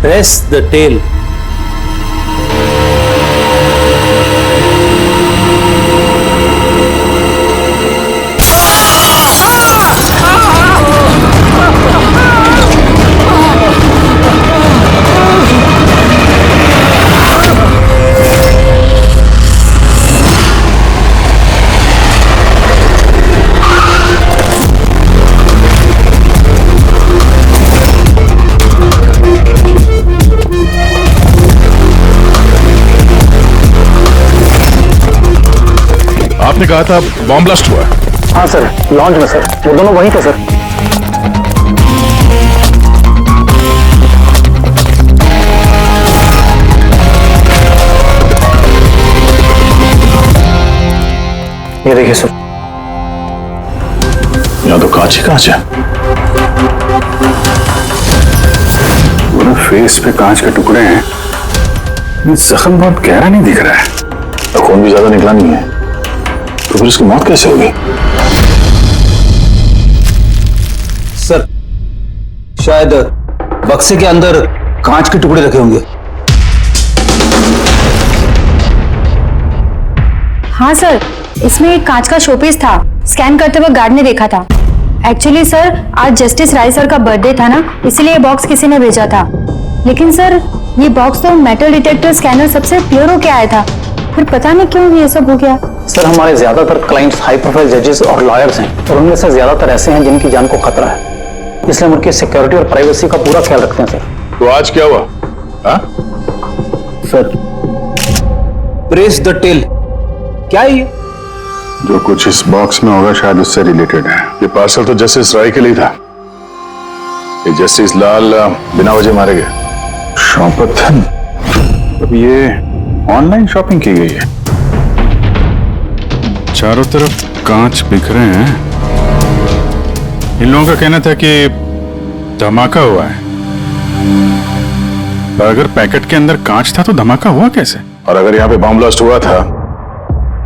Press the tail. आपने कहा था बॉम्ब ब्लास्ट हुआ है? हाँ सर, लॉन्च में सर। वो दोनों वहीं थे सर। ये देखिए सर। यहाँ तो कांच ही कांच है। पूरे फेस पे कांच के टुकड़े हैं। ये जख्म बहुत गहरा नहीं दिख रहा है। खून भी ज्यादा निकला नहीं है, तो फिर उसकी मौत कैसे होगी? सर, शायद बक्से के अंदर कांच के टुकड़े रखे होंगे। हाँ सर, इसमें एक कांच का शोपीस था। स्कैन करते वक्त गार्ड ने देखा था। एक्चुअली सर, आज जस्टिस राय सर का बर्थडे था ना, इसीलिए ये बॉक्स किसी ने भेजा था। लेकिन सर, ये बॉक्स तो मेटल डिटेक्टर स्कैनर सबसे क्लियर होके आया था, फिर पता नहीं क्यों ये सब हो गया। सर, हमारे ज्यादातर क्लाइंट्स हाई प्रोफाइल जजेस और लॉयर्स हैं, और उनमें से ज्यादातर ऐसे हैं जिनकी जान को खतरा है, इसलिए हम उनकी सिक्योरिटी और प्राइवेसी का पूरा ख्याल रखते हैं सर। तो आज क्या हुआ? हाँ? Sir, press the tail. क्या है ये? जो कुछ इस बॉक्स में होगा शायद उससे रिलेटेड है। ये पार्सल तो जस्टिस राय के लिए था। ये जस्टिस लाल बिना वजह मारे गए। शौकत, अब ये ऑनलाइन शॉपिंग की गई है। चारों तरफ कांच बिखरे हैं। इन लोगों का कहना था कि धमाका हुआ है, पर अगर पैकेट के अंदर कांच था तो धमाका हुआ कैसे? और अगर यहाँ पे बॉम्ब ब्लास्ट हुआ था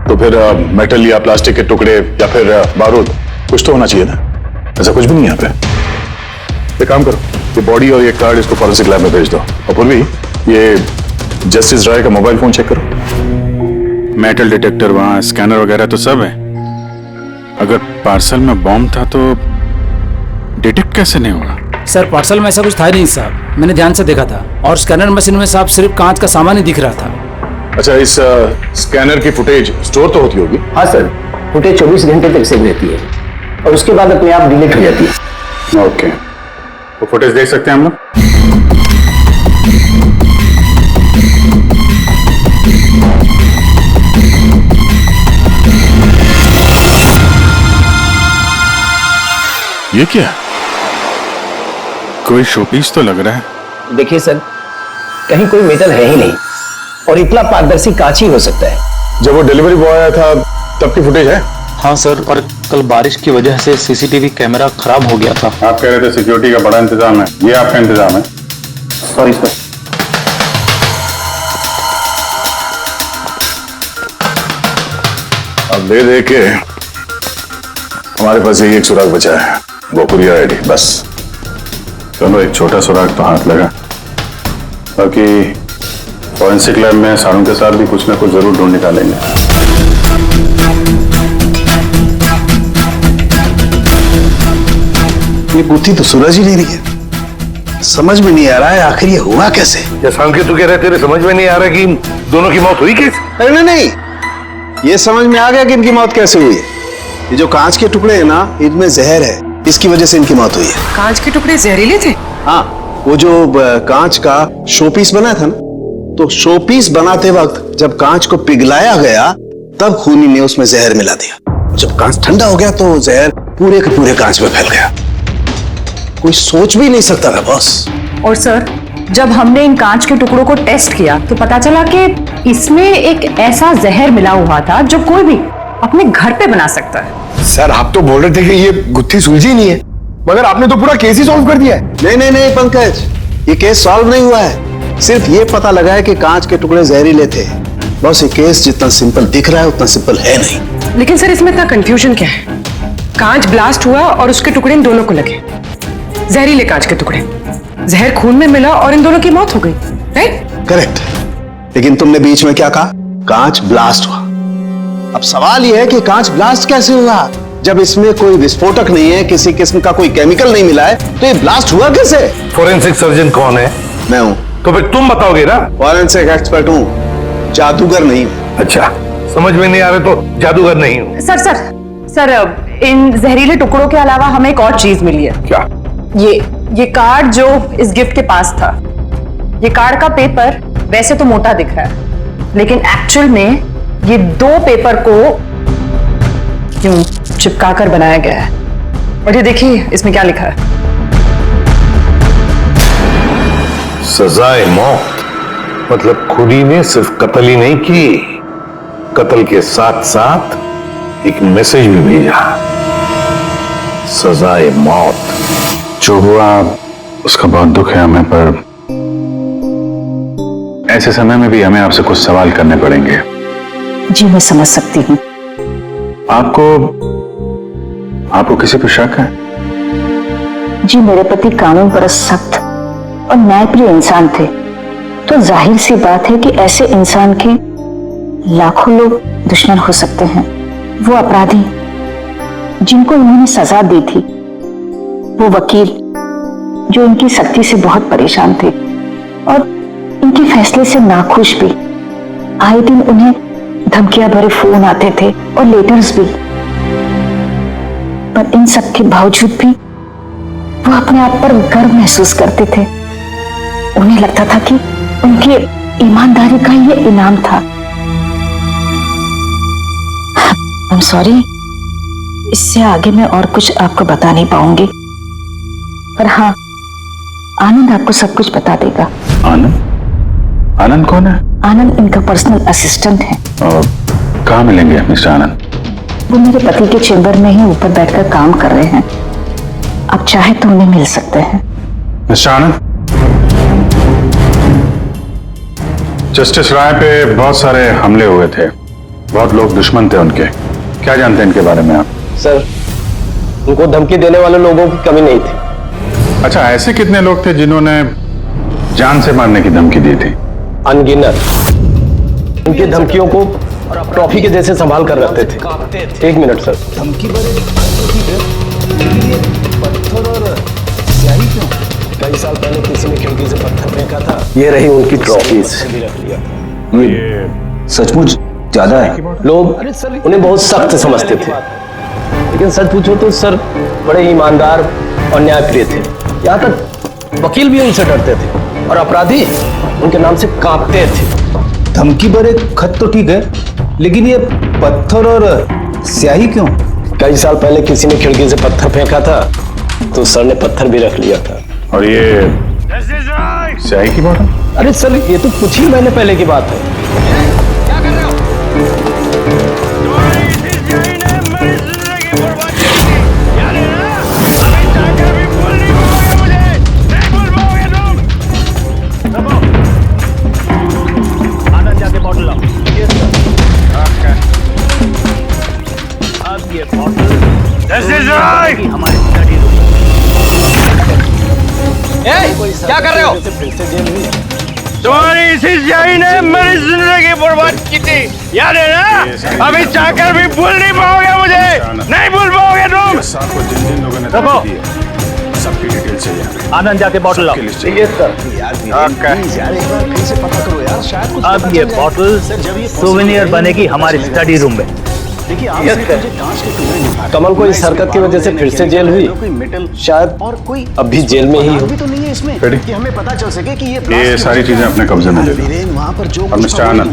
तो फिर मेटल या प्लास्टिक के टुकड़े या फिर बारूद, कुछ तो होना चाहिए था। ऐसा कुछ भी नहीं यहाँ पे। एक काम करो, ये बॉडी और ये कार्ड इसको फॉरेंसिक लैब में भेज दो। और पूर्वी, ये जस्टिस राय का मोबाइल फोन चेक करो। मेटल डिटेक्टर वहां, स्कैनर वगैरह तो सब है। अगर पार्सल में बॉम्ब था तो डिटेक्ट कैसे नहीं हुआ? सर, पार्सल में ऐसा कुछ था ही नहीं साहब, मैंने ध्यान से देखा था। और स्कैनर मशीन में साहब सिर्फ कांच का सामान ही दिख रहा था। अच्छा, इस स्कैनर की फुटेज स्टोर तो होती होगी? हाँ सर, फुटेज 24 घंटे तक सेव रहती है और उसके बाद अपने आप डिलीट हो जाती है। ओके, वो फुटेज देख सकते हैं हम लोग? ये क्या? कोई शोपीस तो लग रहा है। देखिए सर, कहीं कोई मेटल है ही नहीं और इतना पारदर्शी कांच ही हो सकता है। जब वो डिलीवरी बॉय आया था तब की फुटेज है? हाँ सर, और कल बारिश की वजह से सीसीटीवी कैमरा खराब हो गया था। आप कह रहे थे सिक्योरिटी का बड़ा इंतजाम है, ये आपका इंतजाम है? Sorry sir. अब दे दे के हमारे पास यही एक सुराग बचा है, गोकुरिया आईडी, बस। चलो एक छोटा सुराग तो हाथ लगा, बाकी फॉरेंसिक लैब में सारों के साथ भी कुछ ना कुछ जरूर ढूंढ निकालेंगे। ये बुद्धि तो सूरज ही नहीं रही है, समझ में नहीं आ रहा है आखिर ये हुआ कैसे। सांकेत तू कह रहे तेरे समझ में नहीं आ रहा कि दोनों की मौत हुई कैसे? अरे नहीं, ये समझ में आ गया कि इनकी मौत कैसे हुई है। ये जो कांच के टुकड़े हैं ना, इनमें जहर है, इसकी वजह से इनकी मौत हुई है। कांच के टुकड़े जहरीले थे? हाँ, वो जो कांच का शोपीस बना था ना, तो शोपीस बनाते वक्त जब कांच को पिघलाया गया तब खूनी ने उसमें जहर मिला दिया। जब कांच ठंडा हो गया तो जहर पूरे के पूरे कांच में फैल गया। कोई सोच भी नहीं सकता था बॉस। और सर, जब हमने इन कांच के टुकड़ों को टेस्ट किया तो पता चला कि इसमें एक ऐसा जहर मिला हुआ था जो कोई भी अपने घर पे बना सकता है। सर आप तो बोल रहे थे कि ये गुत्थी सुलझी नहीं है, मगर आपने तो पूरा केस ही सॉल्व कर दिया है। नहीं नहीं नहीं पंकज, ये केस सॉल्व नहीं हुआ है, सिर्फ ये पता लगा है कि कांच के टुकड़े जहरीले थे। बस ये केस जितना सिंपल दिख रहा है उतना सिंपल है नहीं। लेकिन सर इसमें इतना कंफ्यूजन क्या है? कांच ब्लास्ट हुआ और उसके टुकड़े इन दोनों को लगे, जहरीले कांच के टुकड़े, जहर खून में मिला और इन दोनों की मौत हो गई, राइट? करेक्ट, लेकिन तुमने बीच में क्या कहा? कांच ब्लास्ट हुआ। अब सवाल यह है कि कांच ब्लास्ट कैसे हुआ? जब इसमें कोई विस्फोटक नहीं है, किसी किस्म का कोई केमिकल नहीं मिला है, तो ये ब्लास्ट हुआ कैसे? फोरेंसिक सर्जन कौन है? मैं हूं। तो फिर तुम बताओगे ना। फॉरेंसिक एक्सपर्ट हूं, जादूगर नहीं हूं। अच्छा, समझ में नहीं आ रहा तो जादूगर नहीं हूं। सर, इन जहरीले टुकड़ों के अलावा हमें एक और चीज मिली है। क्या? ये कार्ड जो इस गिफ्ट के पास था, ये कार्ड का पेपर वैसे तो मोटा दिख रहा है, लेकिन एक्चुअल में ये दो पेपर को यूं चिपकाकर बनाया गया है। और ये देखिए इसमें क्या लिखा है। सजाए मौत, मतलब खूनी ने सिर्फ कत्ल ही नहीं की, कत्ल के साथ साथ एक मैसेज भी भेजा, सजाए मौत। जो हुआ उसका बहुत दुख है हमें, पर ऐसे समय में भी हमें आपसे कुछ सवाल करने पड़ेंगे। जी मैं समझ सकती हूँ। आपको किसी पर शक है? जी मेरे पति कानून पर सख्त और न्यायप्रिय इंसान थे, तो जाहिर सी बात है कि ऐसे इंसान के लाखों लोग दुश्मन हो सकते हैं। वो अपराधी जिनको इन्होंने सजा दी थी, वो वकील जो इनकी सख्ती से बहुत परेशान थे और इनके फैसले से नाखुश भी, आए दिन उन्हें धमकियां भरे फोन आते थे और लेटर्स भी, पर इन सब के बावजूद भी वो अपने आप पर गर्व महसूस करते थे। उन्हें लगता था कि उनकी ईमानदारी का ये इनाम था। आई एम सॉरी, इससे आगे मैं और कुछ आपको बता नहीं पाऊंगी, पर हाँ आनंद आपको सब कुछ बता देगा। आनंद? आनंद कौन है? आनंद इनका पर्सनल असिस्टेंट है। और कहाँ मिलेंगे मिस्टर आनंद? वो मेरे पति के चेंबर में ही ऊपर बैठकर काम कर रहे हैं, आप चाहे तो उन्हें मिल सकते हैं। मिस्टर आनंद, जस्टिस राय पे बहुत सारे हमले हुए थे, बहुत लोग दुश्मन थे उनके, क्या जानते हैं इनके बारे में आप? सर, उनको धमकी देने वाले लोगों की कमी नहीं थी। अच्छा, ऐसे कितने लोग थे जिन्होंने जान से मारने की धमकी दी थी? अनगिनत। उनकी धमकियों को ट्रॉफी के जैसे संभाल कर रखते थे। एक मिनट सर। धमकी पत्थर और स्याही क्यों? कई साल पहले किसी ने खिड़की से पत्थर फेंका था। ये रही उनकी ट्रॉफीज। सचमुच ज्यादा है। लोग उन्हें बहुत सख्त समझते थे, लेकिन सच पूछो तो सर बड़े ईमानदार और न्यायप्रिय थे। यहाँ तक वकील भी उनसे डरते थे और अपराधी उनके नाम से कांपते थे। धमकी भरे खत तो ठीक है, लेकिन ये पत्थर और स्याही क्यों? कई साल पहले किसी ने खिड़की से पत्थर फेंका था तो सर ने पत्थर भी रख लिया था। और ये स्याही की बात है? अरे सर, ये तो कुछ ही महीने पहले की बात है। क्या कर रहे हो? तुम्हारी इसी स्याही ने मेरी जिंदगी बर्बाद की थी, याद है ना? अभी चाहकर भी भूल नहीं पाओगे मुझे, नहीं भूल पाओगे तुम। सबकी डिटेल चाहिए। आनंद जाके बॉटल लाओ। ये सर। अब ये बॉटल सोवेनियर बनेगी हमारे स्टडी रूम में। कमल को इस हरकत की वजह से फिर से जेल हुई, शायद और कोई अब भी जेल में ही हो। तो नहीं है इसमें कि हमें पता चल सके कि ये सारी चीजें अपने कब्जे में ले लो। और मिस्टर आनंद,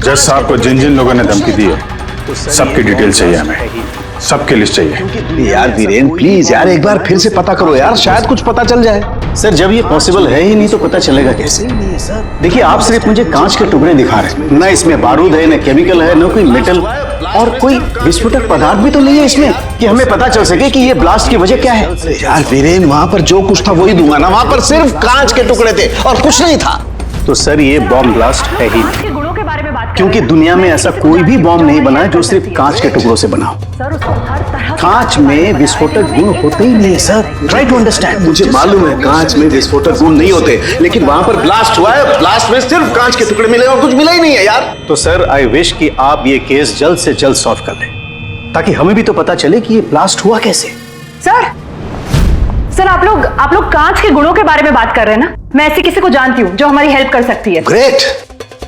जज साहब को जिन जिन लोगों ने धमकी दी है सबकी डिटेल चाहिए हमें, सबकी लिस्ट चाहिए। यार वीरेन प्लीज यार एक बार फिर से पता करो यार, शायद कुछ पता चल जाए। सर जब ये पॉसिबल है ही नहीं तो पता चलेगा कैसे? देखिए आप सिर्फ मुझे कांच के टुकड़े दिखा रहे हैं, ना इसमें बारूद है, ना केमिकल है, ना कोई मेटल, और कोई विस्फोटक पदार्थ भी तो नहीं है इसमें कि हमें पता चल सके कि ये ब्लास्ट की वजह क्या है। यार वीरेन वहां पर जो कुछ था वही दूंगा ना, वहां पर सिर्फ कांच के टुकड़े थे और कुछ नहीं था। तो सर ये बॉम्ब ब्लास्ट है ही नहीं, क्योंकि दुनिया में ऐसा कोई भी बॉम्ब नहीं बना है जो सिर्फ कांच के टुकड़ों से बना हो। कांच में विस्फोटक गुण होते ही नहीं है सर, ट्राई टू अंडरस्टैंड। मुझे मालूम है कांच में विस्फोटक गुण नहीं होते, लेकिन वहां पर ब्लास्ट हुआ है, ब्लास्ट में सिर्फ कांच के टुकड़े मिले और कुछ मिला ही नहीं है यार। तो सर आई विश कि आप ये केस जल्द से जल्द सॉल्व कर लें, ताकि हमें भी तो पता चले कि ये ब्लास्ट हुआ कैसे। सर आप लोग कांच के गुणों के बारे में बात कर रहे हैं ना? मैं ऐसे किसी को जानती हूँ जो हमारी हेल्प कर सकती है। ग्रेट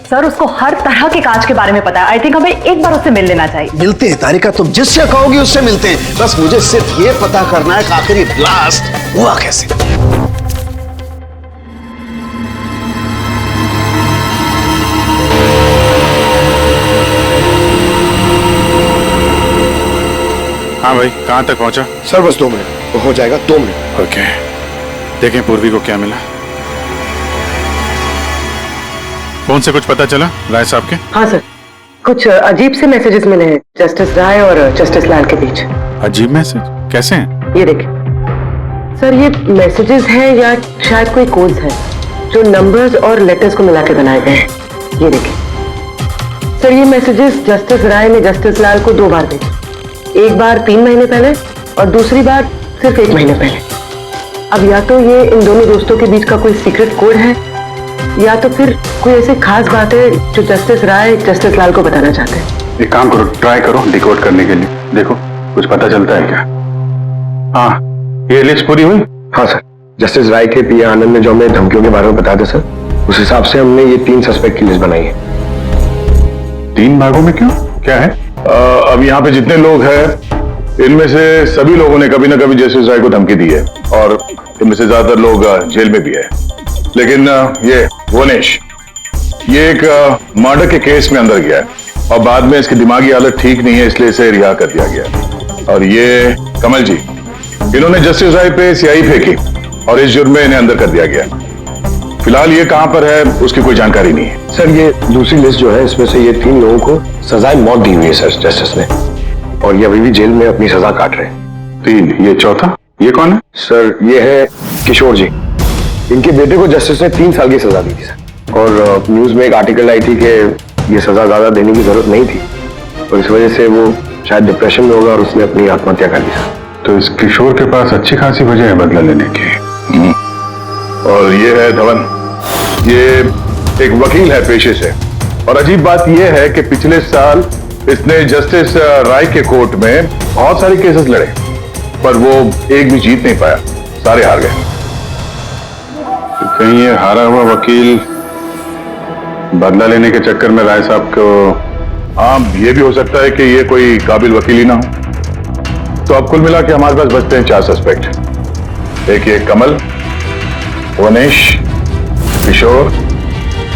सर उसको हर तरह के कांच के बारे में पता है। आई थिंक हमें एक बार उससे मिल लेना चाहिए। मिलते हैं तारिका, तुम जिससे कहोगी उससे मिलते हैं, बस मुझे सिर्फ ये पता करना है कि आखिर ये ब्लास्ट हुआ कैसे। हाँ भाई, कहाँ तक पहुँचा? सर बस 2 मिनट हो जाएगा, 2 मिनट। ओके, देखें पूर्वी को क्या मिला। फोन से कुछ पता चला राय साहब के? हाँ सर, कुछ अजीब से मैसेजेस मिले हैं जस्टिस राय और जस्टिस लाल के बीच। अजीब मैसेज? कैसे हैं? ये देखिए सर, ये मैसेजेस हैं या शायद कोई कोड्स हैं जो नंबर्स और लेटर्स को मिला के बनाए गए हैं। ये देखिए सर, ये मैसेजेस जस्टिस राय ने जस्टिस लाल को 2 बार भेजे, एक बार 3 महीने पहले और दूसरी बार सिर्फ 1 महीने पहले। अब या तो ये इन दोनों दोस्तों के बीच का कोई सीक्रेट कोड है, या तो फिर कोई ऐसी खास बात है जो जस्टिस राय जस्टिस लाल को बताना चाहते हैं। एक काम करो, ट्राई करो डिकोड करने के लिए, देखो कुछ पता चलता है क्या। हाँ, ये लिस्ट पूरी हुई? हाँ सर, जस्टिस राय के पीए आनंद ने जो हमें धमकियों के बारे में बताया था सर, उस हिसाब से हमने ये 3 सस्पेक्ट की लिस्ट बनाई है। 3 भागों में क्यों, क्या है? अब यहाँ पे जितने लोग हैं इनमें से सभी लोगों ने कभी ना कभी जस्टिस राय को धमकी दी है और इनमें से ज्यादातर लोग जेल में भी है। लेकिन ये वनेश, ये एक मर्डर के केस में अंदर गया है और बाद में इसकी दिमागी हालत ठीक नहीं है, इसलिए इसे रिहा कर दिया गया। और ये कमल जी, इन्होंने जस्टिस राय पे स्याही फेंकी और इस जुर्म में इन्हें अंदर कर दिया गया। फिलहाल ये कहां पर है उसकी कोई जानकारी नहीं है। सर ये दूसरी लिस्ट जो है इसमें से ये 3 लोगों को सजाए मौत दी हुई है सर जस्टिस ने, और ये अभी भी जेल में अपनी सजा काट रहे हैं। 3, ये चौथा, ये कौन है? सर ये है किशोर जी, इनके बेटे को जस्टिस ने 3 साल की सजा दी थी सर, और न्यूज में एक आर्टिकल आई थी कि ये सजा ज्यादा देने की जरूरत नहीं थी और इस वजह से वो शायद डिप्रेशन में होगा और उसने अपनी आत्महत्या कर ली सर। तो इस किशोर के पास अच्छी खासी वजह है बदला लेने की। और ये है धवन, ये एक वकील है पेशे से, और अजीब बात यह है कि पिछले साल इसने जस्टिस राय के कोर्ट में बहुत सारे केसेस लड़े पर वो एक भी जीत नहीं पाया, सारे हार गए। कहीं ये हारा हुआ वकील बदला लेने के चक्कर में राय साहब को, हाँ ये भी हो सकता है कि ये कोई काबिल वकील ही ना हो। तो अब कुल मिला के हमारे पास बचते हैं 4 सस्पेक्ट, एक ये कमल, वनेश, किशोर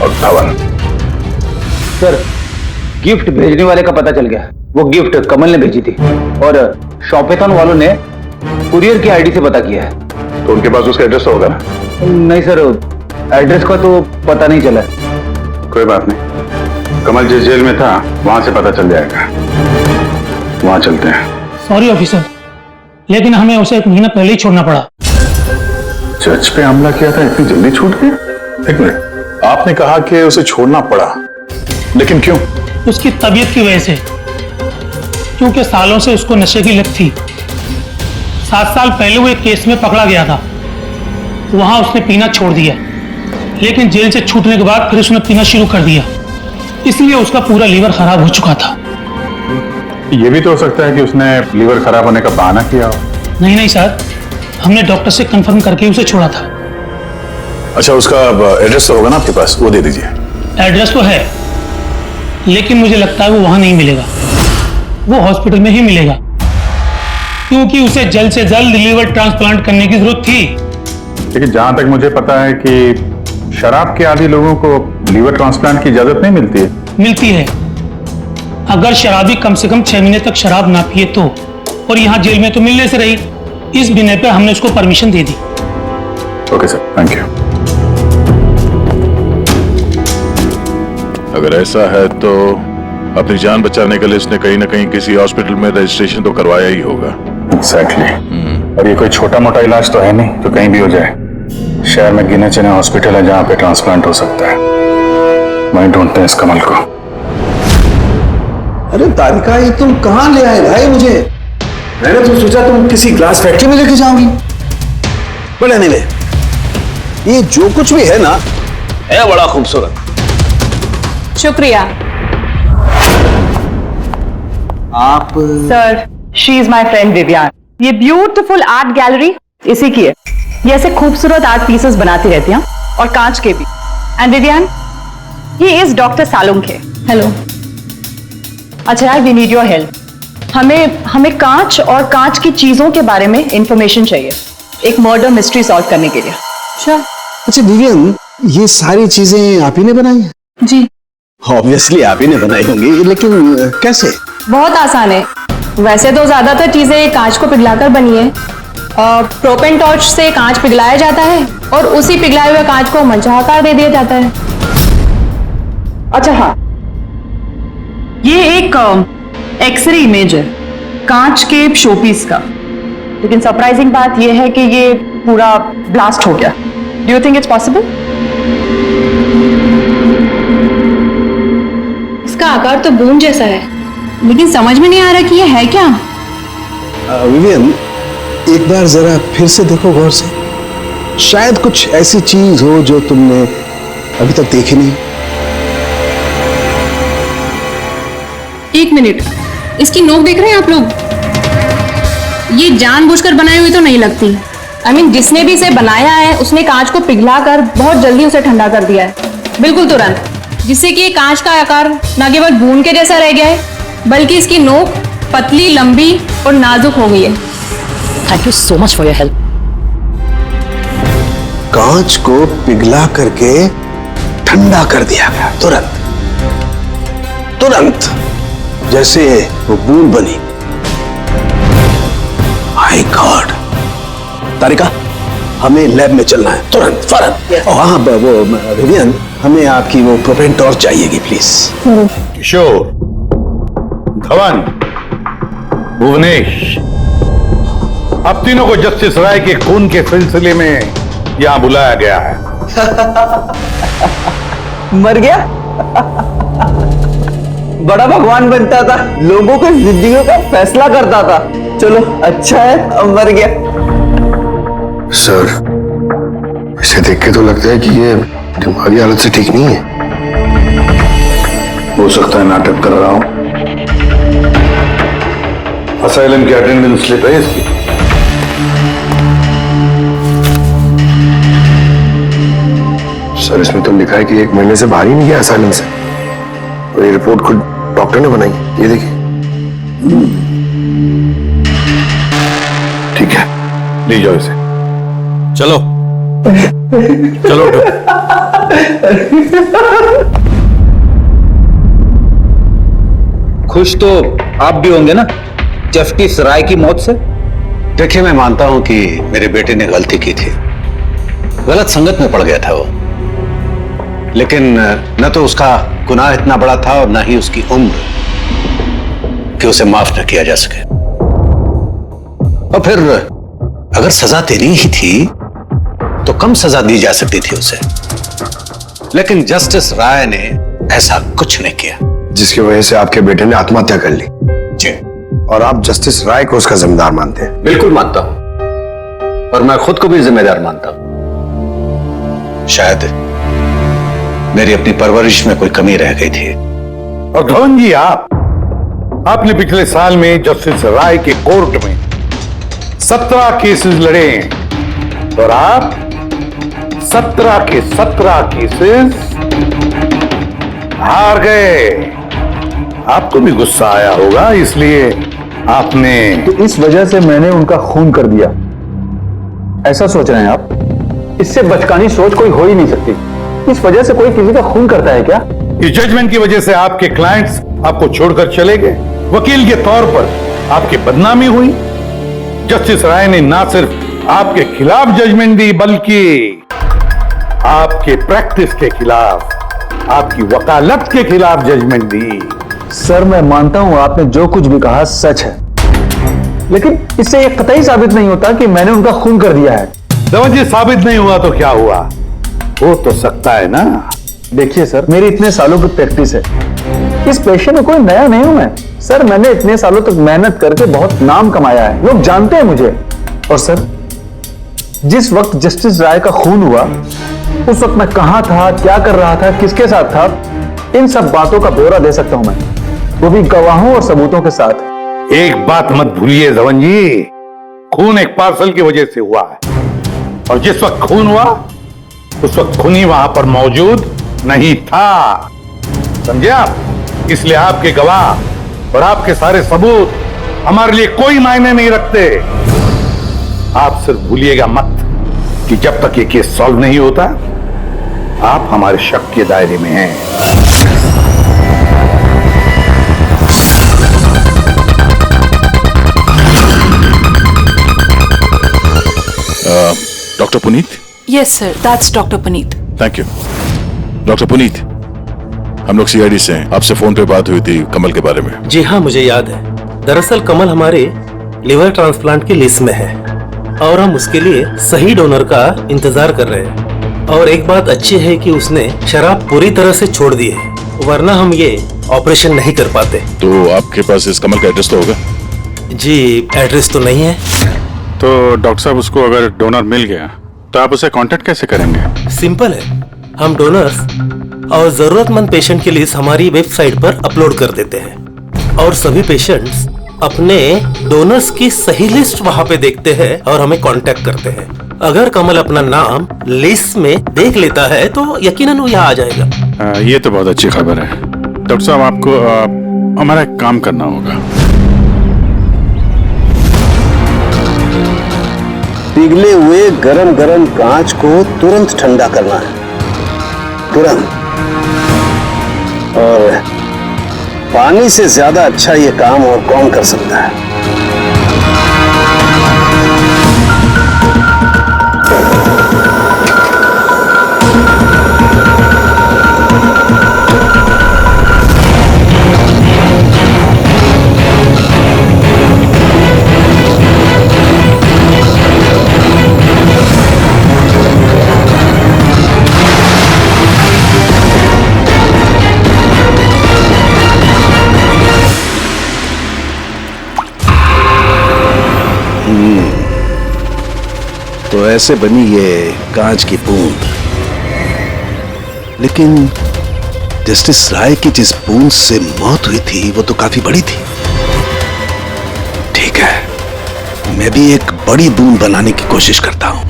और धवन। सर गिफ्ट भेजने वाले का पता चल गया, वो गिफ्ट कमल ने भेजी थी और शॉपेथॉन वालों ने कुरियर की आईडी से पता किया है। तो उनके पास उसका एड्रेस तो होगा ना? नहीं सर, एड्रेस का तो पता नहीं चला। कोई बात नहीं, कमल जिस जेल में था वहां से पता चल जाएगा, वहां चलते हैं। सॉरी ऑफिसर, लेकिन हमें उसे 1 महीना पहले ही छोड़ना पड़ा। जज पे हमला किया था, इतनी जल्दी छूट गया? 1 मिनट, आपने कहा कि उसे छोड़ना पड़ा, लेकिन क्यों? उसकी तबीयत की वजह से, क्योंकि सालों से उसको नशे की लत थी। 7 साल पहले वो एक केस में पकड़ा गया था वहां उसने पीना छोड़ दिया, लेकिन जेल से छूटने के बाद फिर उसने पीना शुरू कर दिया, इसलिए उसका पूरा लीवर खराब हो चुका था। ये भी तो हो सकता है कि उसने लीवर खराब होने का बहाना किया हो। नहीं नहीं सर, हमने डॉक्टर से कंफर्म करके उसे छोड़ा था। अच्छा, उसका एड्रेस तो होगा ना आपके पास, वो दे दीजिए। एड्रेस तो है, लेकिन मुझे लगता है वो वहां नहीं मिलेगा, वो हॉस्पिटल में ही मिलेगा, क्योंकि उसे जल्द से जल्द लीवर ट्रांसप्लांट करने की जरूरत थी। लेकिन जहां तक मुझे पता है कि शराब के आदी लोगों को लीवर ट्रांसप्लांट की इजाजत नहीं मिलती है। मिलती है, अगर शराबी कम से कम 6 महीने तक शराब ना पिए तो, और यहाँ जेल में तो मिलने से रही, इस बिना पे हमने उसको permission they the. Okay sir, thank you. अगर ऐसा है तो अपनी जान बचाने के लिए उसने कहीं ना कहीं किसी हॉस्पिटल में रजिस्ट्रेशन तो करवाया ही होगा। एग्जैक्टली। और ये कोई छोटा मोटा इलाज तो है नहीं तो कहीं भी हो जाए। शहर में गिने चुने हॉस्पिटल है जहां पे ट्रांसप्लांट हो सकता है। वहीं ढूंढते हैं इस कमल को। अरे तारिका, ये तुम कहाँ ले आए भाई मुझे? मैंने तो सोचा तुम किसी ग्लास फैक्ट्री में लेके जाओगी। बट एनीवे, ये जो कुछ भी है ना, है बड़ा खूबसूरत। शुक्रिया। आप sir, she is my friend Vivian. ये ब्यूटीफुल आर्ट गैलरी इसी की है। ये ऐसे खूबसूरत आर्ट पीसेस बनाती रहती हैं, और कांच के भी। And Vivian, he is doctor Salunkhe. Hello. अच्छा यार, वी नीड योर हेल्प। हमें कांच और कांच की चीजों के बारे में इंफॉर्मेशन चाहिए, एक मर्डर मिस्ट्री सॉल्व करने के लिए। अच्छा विवियन, ये सारी चीजें आप ही ने बनाई हैं? जी। ऑब्वियसली आप ही ने बनाई होंगी, लेकिन कैसे? बहुत आसान है। वैसे तो ज्यादातर चीजें कांच को पिघलाकर बनी है। प्रोपेन टॉर्च से कांच पिघलाया जाता है और उसी पिघलाए हुए कांच को मनचाहा आकार दे दिया जाता है। अच्छा हाँ, ये एक एक्सरे इमेज है कांच के शोपीस का, लेकिन सरप्राइजिंग बात यह है कि ये पूरा ब्लास्ट हो गया। Do you think it's possible? इसका आकार तो बूंद जैसा है, लेकिन समझ में नहीं आ रहा कि ये है क्या। विवियन, एक बार जरा फिर से देखो गौर से। शायद कुछ ऐसी चीज हो जो तुमने अभी तक देखी नहीं। एक मिनट, इसकी नोक देख रहे हैं आप लोग? ये जानबूझकर बनाई हुई तो नहीं लगती। I mean, जिसने भी इसे बनाया है उसने कांच को पिघलाकर बहुत जल्दी उसे ठंडा कर दिया है, बिल्कुल तुरंत, जिससे कि ये कांच का आकार न केवल बूंद के जैसा रह गया है, बल्कि इसकी नोक पतली, लंबी और नाजुक हो गई है। Thank you so much for your help. कांच को पिघला करके ठंडा कर दिया गया, तुरंत तुरंत, जैसे वो बूंद बनी। My God. तारिका, हमें लैब में चलना है तुरंत, फौरन। और हाँ, वो विवियन, हमें आपकी वो प्रोपेन टॉर्च चाहिएगी प्लीज। किशोर, धवन, भुवनेश, अब तीनों को जस्टिस राय के खून के सिलसिले में यहां बुलाया गया है। मर गया? बड़ा भगवान बनता था, लोगों की जिंदगियों का फैसला करता था। चलो अच्छा है, अब मर गया। सर, इसे देख के तो लगता है कि ये दिमागी हालत से ठीक नहीं है। हो सकता है नाटक कर रहा हूं। असाइलम की अटेंडेंस स्लिप है इसकी। सर, इसमें तो लिखा है कि 1 महीने से बाहर ही नहीं गया असाइलम से। और ये रिपोर्ट खुद डॉक्टर ने बनाई, ये देखिए। ठीक है, ले जाओ इसे। चलो चलो उठो। खुश तो आप भी होंगे ना जस्टिस राय की मौत से? देखिए, मैं मानता हूं कि मेरे बेटे ने गलती की थी, गलत संगत में पड़ गया था वो, लेकिन न तो उसका गुनाह इतना बड़ा था और न ही उसकी उम्र कि उसे माफ न किया जा सके। और फिर अगर सजा देनी ही थी तो कम सजा दी जा सकती थी उसे, लेकिन जस्टिस राय ने ऐसा कुछ नहीं किया, जिसकी वजह से आपके बेटे ने आत्महत्या कर ली। जी। और आप जस्टिस राय को उसका जिम्मेदार मानते हैं? बिल्कुल मानता हूं, और मैं खुद को भी जिम्मेदार मानता हूं। शायद मेरी अपनी परवरिश में कोई कमी रह गई थी। और धवन जी, आपने पिछले साल में जस्टिस राय के कोर्ट में 17 केसेस लड़े हैं और आप 17 के 17 केसेस हार गए। आपको भी गुस्सा आया होगा, इसलिए आपने तो इस वजह से मैंने उनका खून कर दिया, ऐसा सोच रहे हैं आप? इससे बचकानी सोच कोई हो ही नहीं सकती। इस वजह से कोई किसी का खून करता है क्या? इस जजमेंट की वजह से आपके क्लाइंट्स आपको छोड़कर चले गए। वकील के तौर पर आपकी बदनामी हुई। जस्टिस राय ने ना सिर्फ आपके खिलाफ जजमेंट दी, बल्कि आपके प्रैक्टिस के खिलाफ, आपकी वकालत के खिलाफ जजमेंट दी। सर, मैं मानता हूं आपने जो कुछ भी कहा सच है, लेकिन इससे यह कतई साबित नहीं होता कि मैंने उनका खून कर दिया है। धवन जी, साबित नहीं हुआ तो क्या हुआ? हो तो सकता है ना। देखिए सर, मेरी इतने सालों की प्रैक्टिस है, इस पेशे में कोई नया नहीं हूं मैं। सर, मैंने इतने सालों तक मेहनत करके बहुत नाम कमाया है, लोग जानते हैं मुझे। और सर, जिस वक्त जस्टिस राय का खून हुआ, उस वक्त मैं कहां था, क्या कर रहा था, किसके साथ था, इन सब बातों का ब्यौरा दे सकता हूं मैं, वो भी गवाहों और सबूतों के साथ। एक बात मत भूलिए धवन जी, खून एक पार्सल की वजह से हुआ है, और जिस वक्त खून हुआ उस वक्त खूनी वहां पर मौजूद नहीं था, समझे आप? इसलिए आपके गवाह और आपके सारे सबूत हमारे लिए कोई मायने नहीं रखते। आप सिर्फ भूलिएगा मत कि जब तक ये केस सॉल्व नहीं होता, आप हमारे शक के दायरे में हैं। Doctor Puneet? Yes sir, that's doctor Puneet. Thank you. Doctor Puneet, हम लोग सीआईडी से हैं। आपसे फोन पे बात हुई थी कमल के बारे में। जी हाँ, मुझे याद है। दरअसल कमल हमारे लिवर ट्रांसप्लांट की लिस्ट में है और हम उसके लिए सही डोनर का इंतजार कर रहे हैं। और एक बात अच्छी है कि उसने शराब पूरी तरह से छोड़ दी है, वरना हम ये ऑपरेशन नहीं कर पाते। तो आपके पास इस कमल का एड्रेस तो होगा? जी, एड्रेस तो नहीं है। तो डॉक्टर साहब, उसको अगर डोनर मिल गया तो आप उसे कांटेक्ट कैसे करेंगे? सिंपल है, हम डोनर्स और जरूरतमंद पेशेंट की लिस्ट हमारी वेबसाइट पर अपलोड कर देते हैं और सभी पेशेंट्स अपने डोनर्स की सही लिस्ट वहां पे देखते हैं और हमें कांटेक्ट करते हैं। अगर कमल अपना नाम लिस्ट में देख लेता है तो यकीनन वो यहाँ आ जाएगा। ये तो बहुत अच्छी खबर है। डॉक्टर साहब, आपको हमारा एक काम करना होगा। पिघले हुए गरम गरम कांच को तुरंत ठंडा करना है, तुरंत। और पानी से ज्यादा अच्छा ये काम और कौन कर सकता है? तो ऐसे बनी ये कांच की बूंद। लेकिन जस्टिस राय की जिस बूंद से मौत हुई थी वो तो काफी बड़ी थी। ठीक है, मैं भी एक बड़ी बूंद बनाने की कोशिश करता हूं।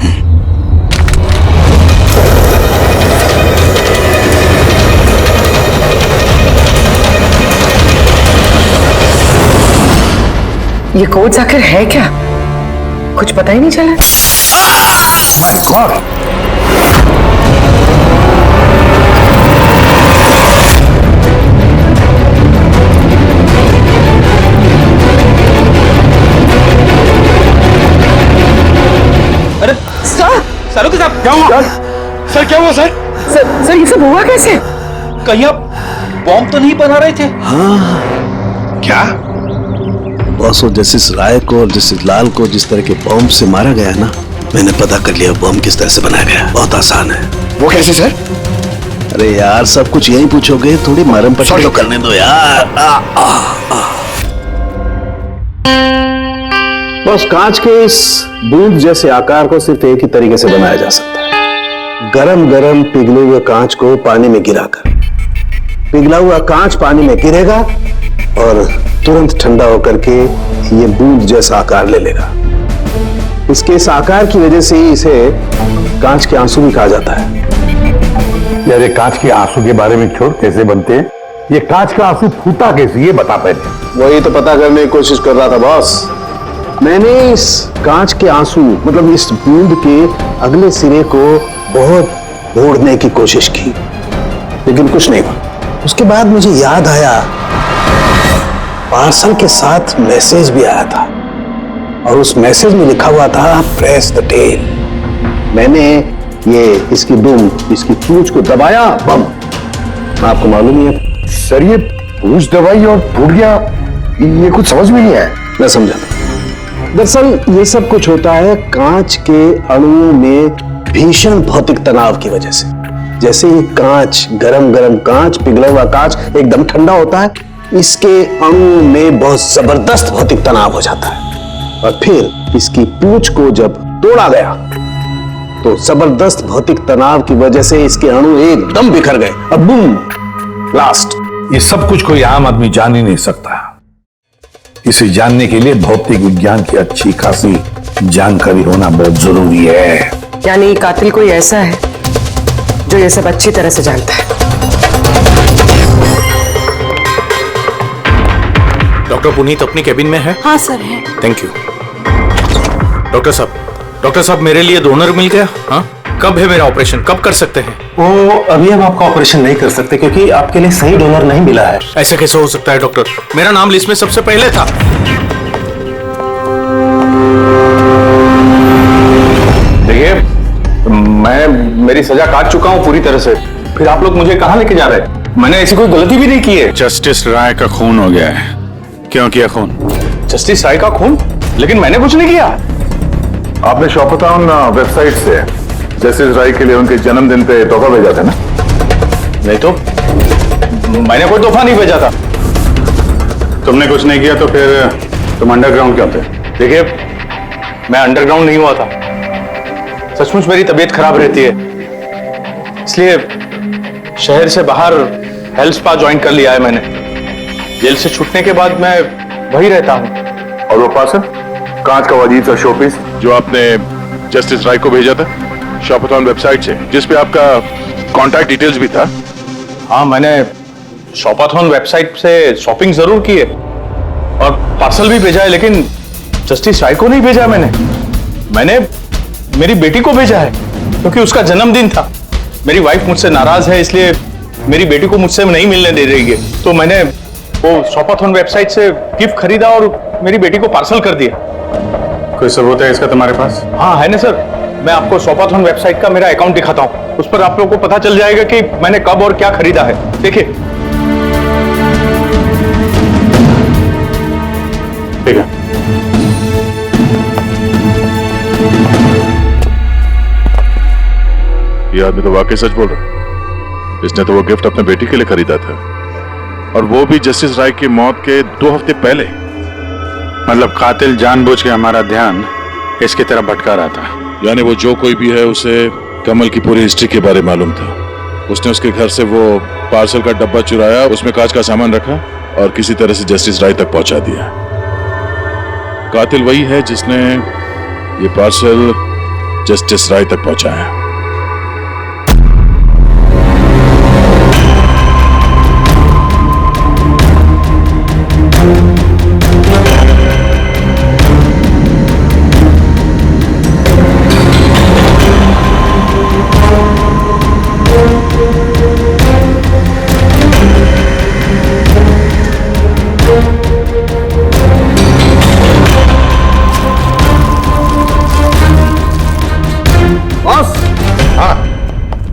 ये कोड्स आखिर है क्या? कुछ पता ही नहीं चला। My God! अरे सर, सालू के साहब क्या हुआ? सर क्या हुआ? सर ये सब हुआ कैसे? कहीं आप बॉम्ब तो नहीं बना रहे थे? हाँ। क्या? बॉस, जस्टिस राय को और जस्टिस लाल को जिस तरह के बॉम्ब से मारा गया है ना, मैंने पता कर लिया बॉम्ब किस तरह से बनाया गया। बहुत आसान है। वो कैसे सर? अरे यार, सब कुछ यही पूछोगे, थोड़ी मारम पट्टी तो करने दो यार। बस कांच के इस बूंद जैसे आकार को सिर्फ एक ही तरीके से बनाया जा सकता है, गरम गरम पिघले हुए कांच को पानी में गिराकर, पिघला हुआ कांच पानी में गिरेगा और तुरंत ठंडा होकर के ये बूंद जैसा आकार ले लेगा। इसके इस आकार की वजह से ही इसे कांच के आंसू भी कहा जाता है। यार, कांच के आंसू के बारे में छोड़, कैसे बनते हैं? ये कांच का आंसू फूटा कैसे, ये बता पहले। वही तो पता करने की कोशिश कर रहा था बॉस। मैंने इस कांच के आंसू मतलब इस बूंद के अगले सिरे को बहुत मोड़ने की कोशिश की, लेकिन कुछ नहीं हुआ। उसके बाद मुझे याद आया, पार्सल के साथ मैसेज भी आया था और उस मैसेज में लिखा हुआ था प्रेस द टेल। मैंने ये इसकी दुम, इसकी पूंछ को दबाया, बम। आपको मालूम ही है सर, ये पूंछ दबाई और टूट गया, ये कुछ समझ में नहीं आया। मैं समझा। दरअसल ये सब कुछ होता है कांच के अणुओं में भीषण भौतिक तनाव की वजह से। जैसे ही कांच, गरम गरम कांच, पिघला हुआ कांच एकदम ठंडा होता है, इसके अणुओं में बहुत जबरदस्त भौतिक तनाव हो जाता है और फिर इसकी पूंछ को जब तोड़ा गया तो जबरदस्त भौतिक तनाव की वजह से इसके अणु एकदम बिखर गए और बूम, ब्लास्ट। ये सब कुछ कोई आम आदमी जान ही नहीं सकता। इसे जानने के लिए भौतिक विज्ञान की अच्छी खासी जानकारी होना बहुत जरूरी है। यानी कातिल कोई ऐसा है जो ये सब अच्छी तरह से जानता है। डॉक्टर पुनीत अपनी केबिन में है? हाँ सर है। Thank you. डॉक्टर साहब मेरे लिए डोनर मिल गया। हाँ, कब है मेरा ऑपरेशन, कब कर सकते हैं? वो अभी हम आपका ऑपरेशन नहीं कर सकते क्योंकि आपके लिए सही डोनर नहीं मिला है। ऐसा कैसे हो सकता है डॉक्टर? मेरा नाम लिस्ट में सबसे पहले था। देखिए, मेरी सजा काट चुका हूं पूरी तरह से, फिर आप लोग मुझे कहां लेके जा रहे हैं? मैंने ऐसी कोई गलती भी नहीं की है। जस्टिस राय का खून हो गया है। क्यों किया खून? जस्टिस राय का खून? लेकिन मैंने कुछ नहीं किया। आपने शॉपटाउन वेबसाइट से जस्टिस राय के लिए उनके जन्मदिन पे तोहफा भेजा था ना? नहीं तो मैंने कोई तोहफा नहीं भेजा था। तुमने कुछ नहीं किया तो फिर तुम अंडरग्राउंड क्यों थे? देखिए, मैं अंडरग्राउंड नहीं हुआ था। सचमुच मेरी तबीयत खराब रहती है, इसलिए शहर से बाहर हेल्थ स्पा ज्वाइन कर लिया है मैंने। जेल से छूटने के बाद मैं वही रहता हूँ। और वो पार्सल, कांच का अजीब सा शोपीस जो आपने जस्टिस राय को भेजा था शॉपटाउन वेबसाइट से, जिसपे आपका कॉन्टैक्ट डिटेल्स भी था। हाँ, मैंने शॉपाथॉन वेबसाइट से शॉपिंग जरूर की है और पार्सल भी भेजा है, लेकिन जस्टिस राय को नहीं भेजा मैंने मेरी बेटी को भेजा है क्योंकि उसका जन्मदिन था। मेरी वाइफ मुझसे नाराज है, इसलिए मेरी बेटी को मुझसे नहीं मिलने दे रही है। तो मैंने वो शॉपाथॉन वेबसाइट से गिफ्ट खरीदा और मेरी बेटी को पार्सल कर दिया। कोई सबूत है इसका तुम्हारे पास? हाँ है ना सर, मैं आपको शॉपाथॉन वेबसाइट का मेरा अकाउंट दिखाता हूँ। उस पर आप लोगों को पता चल जाएगा कि मैंने कब और क्या खरीदा है। देखिए। ठीक है। ये आदमी तो वाकई सच बोल रहा। इसने तो वो गिफ्ट अपने बेटी के लिए खरीदा था, और वो भी जस्टिस राय की मौत के 2 हफ्ते पहले। मतलब कातिल जानबूझ के हमारा ध्यान इसकी तरफ भटका रहा था। यानी वो जो कोई भी है, उसे कमल की पूरी हिस्ट्री के बारे में मालूम था। उसने उसके घर से वो पार्सल का डब्बा चुराया, उसमें कांच का सामान रखा और किसी तरह से जस्टिस राय तक पहुंचा दिया। कातिल वही है जिसने ये पार्सल जस्टिस राय तक पहुंचाया।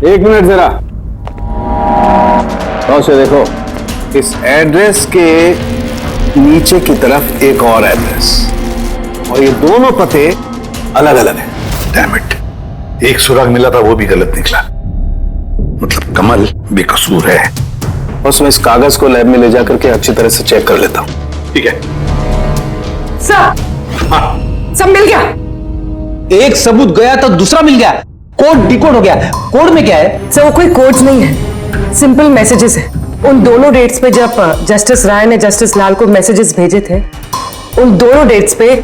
एक मिनट जरा गौर से देखो, इस एड्रेस के नीचे की तरफ एक और एड्रेस, और ये दोनों पते अलग अलग हैं। डैम इट, एक सुराग मिला था वो भी गलत निकला। मतलब कमल बेकसूर है। बस मैं इस कागज को लैब में ले जाकर के अच्छी तरह से चेक कर लेता हूं। ठीक है सर। हाँ। सब मिल गया। एक सबूत गया तो दूसरा मिल गया। कोड डिकोड हो गया। कोड में क्या है? सर वो कोई कोड्स नहीं है, सिंपल मैसेजेस है। उन दोनों डेट्स पे जब जस्टिस राय ने जस्टिस लाल को मैसेजेस भेजे थे, उन दोनों डेट्स पे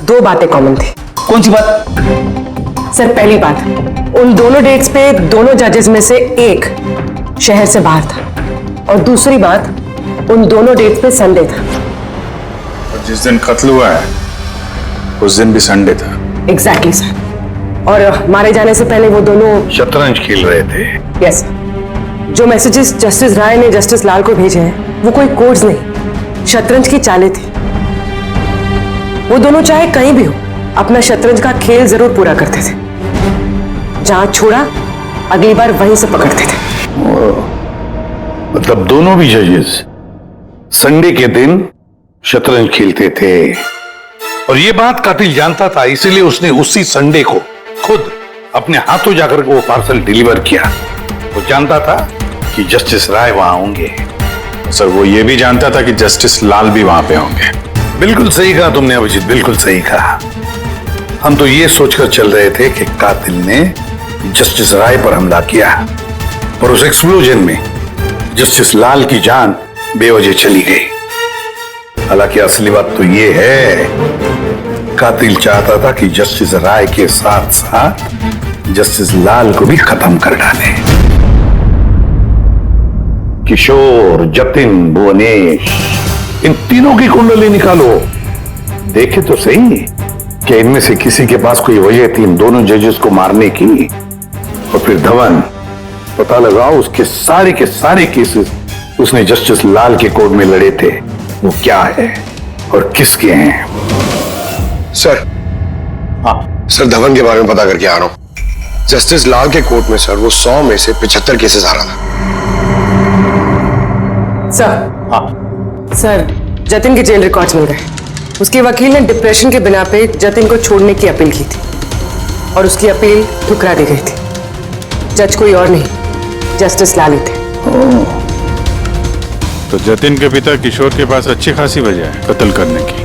दो बातें कॉमन थी। कौन सी बात? सर पहली बात, उन दोनों डेट्स पे दोनों जजेस में से एक शहर से बाहर था, और दूसरी बात, उन दोनों डेट्स पे संडे था। और जिस दिन कत्ल हुआ है उस दिन भी संडे था। Exactly sir. और मारे जाने से पहले वो दोनों शतरंज खेल रहे थे। यस। जो मैसेजेस जस्टिस राय ने जस्टिस लाल को भेजे हैं वो कोई कोड्स नहीं, शतरंज की चालें थी। वो दोनों चाहे कहीं भी हो अपना शतरंज का खेल जरूर पूरा करते थे। जहां छोड़ा अगली बार वहीं से पकड़ते थे। मतलब दोनों भी जजेस संडे के दिन शतरंज खेलते थे, और ये बात कातिल जानता था, इसीलिए उसने उसी संडे को खुद अपने हाथों जाकर वो पार्सल डिलीवर किया। वो जानता था कि जस्टिस राय वहां होंगे। सर वो ये भी जानता था कि जस्टिस लाल भी वहां पे होंगे। बिल्कुल सही कहा तुमने अभिजीत, बिल्कुल सही कहा। हम तो ये सोचकर चल रहे थे कि कातिल ने जस्टिस राय पर हमला किया, पर उस एक्सप्लोजन में जस्टिस लाल की जान बेवजह चली गई। हालांकि असली बात तो ये है, कातिल चाहता था कि जस्टिस राय के साथ साथ जस्टिस लाल को भी खत्म कर डाले। किशोर, जतिन, भुवनेश, इन तीनों की कुंडली निकालो, देखे तो सही कि इनमें से किसी के पास कोई वजह थी इन दोनों जजेस को मारने की। और फिर धवन, पता लगाओ उसके सारे के सारे केसेस उसने जस्टिस लाल के कोर्ट में लड़े थे, वो क्या है और किसके हैं। सर, हाँ सर, धवन के बारे में पता करके आ रहा हूं। जस्टिस लाल के कोर्ट में सर वो 100 में से 75 केसेस आ रहा था। सर, हाँ सर, जतिन के जेल रिकॉर्ड्स मिल गए। उसके वकील ने डिप्रेशन के बिना पे जतिन को छोड़ने की अपील की थी, और उसकी अपील ठुकरा दी गई थी। जज कोई और नहीं, जस्टिस लाल ही थे। तो जतिन के पिता किशोर के पास अच्छी खासी वजह है कत्ल करने की,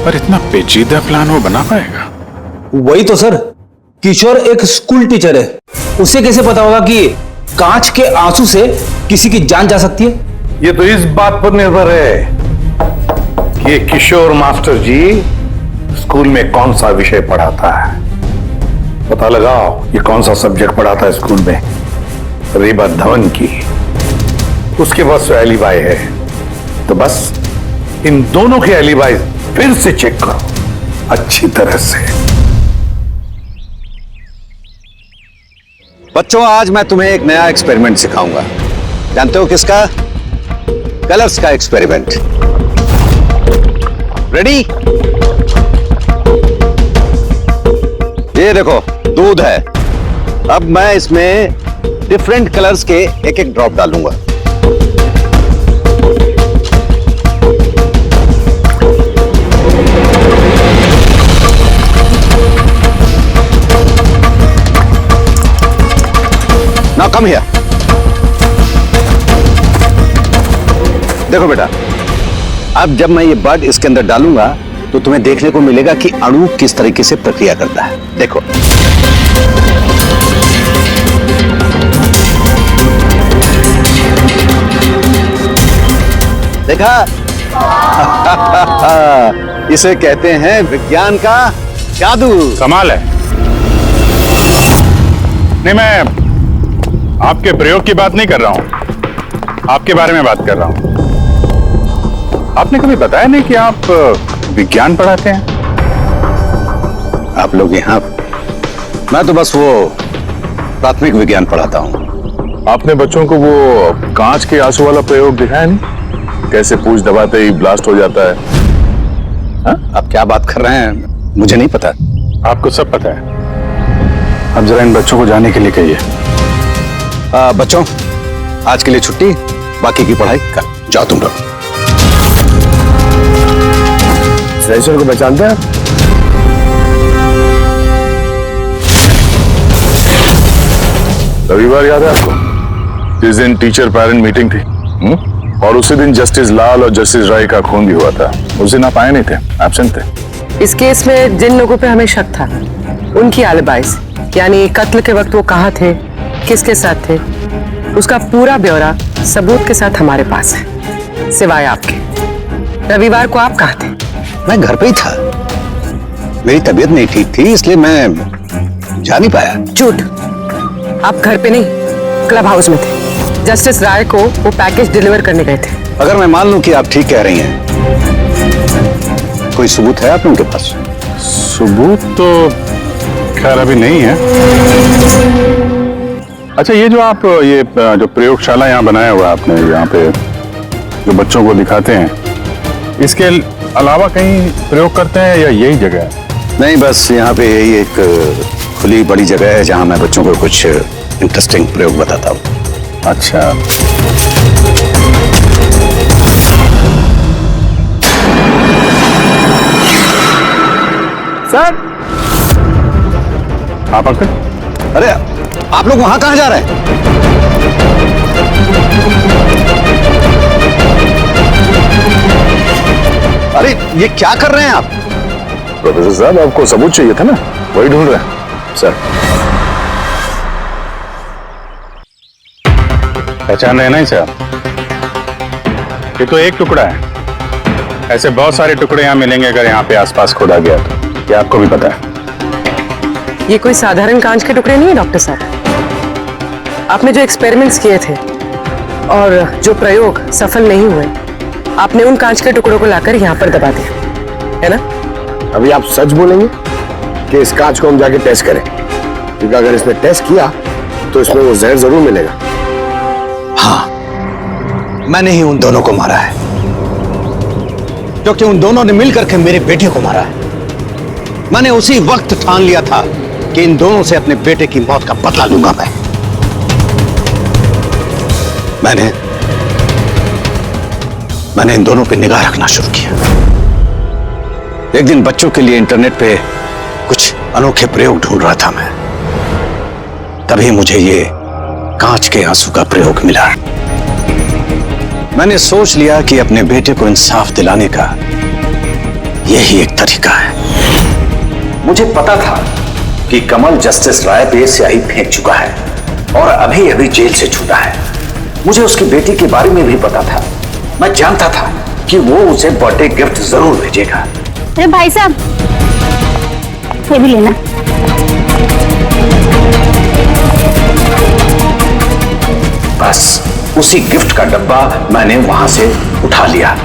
पर इतना पेचीदा प्लान वो बना पाएगा? वही तो सर, किशोर एक स्कूल टीचर है, उसे कैसे पता होगा कि कांच के आंसू से किसी की जान जा सकती है? ये तो इस बात पर निर्भर है कि किशोर मास्टर जी स्कूल में कौन सा विषय पढ़ाता है। पता लगाओ ये कौन सा सब्जेक्ट पढ़ाता है स्कूल में। रही बात धवन की, उसके पास तो एलिबाई है, तो बस इन दोनों के एलिबाई फिर से चेक करो अच्छी तरह से। बच्चों, आज मैं तुम्हें एक नया एक्सपेरिमेंट सिखाऊंगा। जानते हो किसका? कलर्स का एक्सपेरिमेंट। रेडी? ये देखो दूध है। अब मैं इसमें डिफरेंट कलर्स के एक एक ड्रॉप डालूंगा। Now come here. देखो बेटा, अब जब मैं ये बर्ड इसके अंदर डालूंगा तो तुम्हें देखने को मिलेगा कि अणु किस तरीके से प्रक्रिया करता है। देखो, देखा? इसे कहते हैं विज्ञान का जादू। कमाल है। नहीं, मैं आपके प्रयोग की बात नहीं कर रहा हूं, आपके बारे में बात कर रहा हूं। आपने कभी बताया नहीं कि आप विज्ञान पढ़ाते हैं? आप लोग यहाँ? मैं तो बस वो प्राथमिक विज्ञान पढ़ाता हूँ। आपने बच्चों को वो कांच के आंसू वाला प्रयोग दिखाया नहीं? कैसे पूछ दबाते ही ब्लास्ट हो जाता है। हा? आप क्या बात कर रहे हैं? मुझे नहीं पता। आपको सब पता है। अब जरा इन बच्चों को जाने के लिए कहिए। बच्चों, आज के लिए छुट्टी, बाकी की पढ़ाई कर जाओ तुम लोग। सर को पहचानते हैं? रविवार याद है आपको, जिस दिन टीचर पेरेंट मीटिंग थी? और उसी दिन जस्टिस लाल और जस्टिस राय का खून भी हुआ था। उस दिन आप आए नहीं थे, एब्सेंट थे। इस केस में जिन लोगों पे हमें शक था उनकी एलिबाइज यानी कत्ल के वक्त वो कहाँ थे, किसके साथ थे, उसका पूरा ब्यौरा सबूत के साथ हमारे पास है, सिवाय आपके। रविवार को आप कहाँ थे? मैं घर पे ही था। मेरी तबीयत नहीं ठीक थी, इसलिए मैं जा नहीं पाया। झूठ, आप घर पे नहीं, क्लब हाउस में थे। जस्टिस राय को वो पैकेज डिलीवर करने गए थे। अगर मैं मान लूं कि आप ठीक कह रही हैं, कोई सबूत है आप लोगों के पास? सबूत तो खैर अभी नहीं है। अच्छा, ये जो आप ये जो प्रयोगशाला यहाँ बनाया हुआ आपने, यहाँ पे जो बच्चों को दिखाते हैं, इसके अलावा कहीं प्रयोग करते हैं या यही जगह है? नहीं, बस यहाँ पे यही एक खुली बड़ी जगह है जहाँ मैं बच्चों को कुछ इंटरेस्टिंग प्रयोग बताता हूँ। अच्छा, सर आप अंकल? अरे आप लोग वहां कहां जा रहे हैं? अरे ये क्या कर रहे हैं आप? प्रोफेसर साहब, आपको सबूत चाहिए था ना, वही ढूंढ रहे हैं। सर, पहचान रहे हैं ना इसे आप? ये तो एक टुकड़ा है, ऐसे बहुत सारे टुकड़े यहाँ मिलेंगे अगर यहाँ पे आसपास खोदा गया तो। क्या आपको भी पता है? ये कोई साधारण कांच के टुकड़े नहीं है डॉक्टर साहब। आपने जो एक्सपेरिमेंट्स किए थे और जो प्रयोग सफल नहीं हुए, आपने उन कांच के टुकड़ों को लाकर यहाँ पर दबा दिया, है ना? अभी आप सच बोलेंगे कि इस कांच को हम जाके टेस्ट करें? क्योंकि अगर इसमें टेस्ट किया तो इसमें वो जहर जरूर मिलेगा। हाँ, मैंने ही उन दोनों को मारा है, क्योंकि उन दोनों ने मिलकर के मेरे बेटे को मारा है। मैंने उसी वक्त ठान लिया था कि इन दोनों से अपने बेटे की मौत का बदला लूंगा मैं। मैंने इन दोनों पे निगाह रखना शुरू किया। एक दिन बच्चों के लिए इंटरनेट पे कुछ अनोखे प्रयोग ढूंढ रहा था मैं, तभी मुझे ये कांच के आंसू का प्रयोग मिला। मैंने सोच लिया कि अपने बेटे को इंसाफ दिलाने का यही एक तरीका है। मुझे पता था कि कमल जस्टिस राय पे स्याही फेंक चुका है और अभी अभी जेल से छूटा है। मुझे उसकी बेटी के बारे में भी पता था। मैं जानता था कि वो उसे बर्थडे गिफ्ट जरूर भेजेगा। अरे भाई साहब, ये भी लेना। बस उसी गिफ्ट का डब्बा मैंने वहां से उठा लिया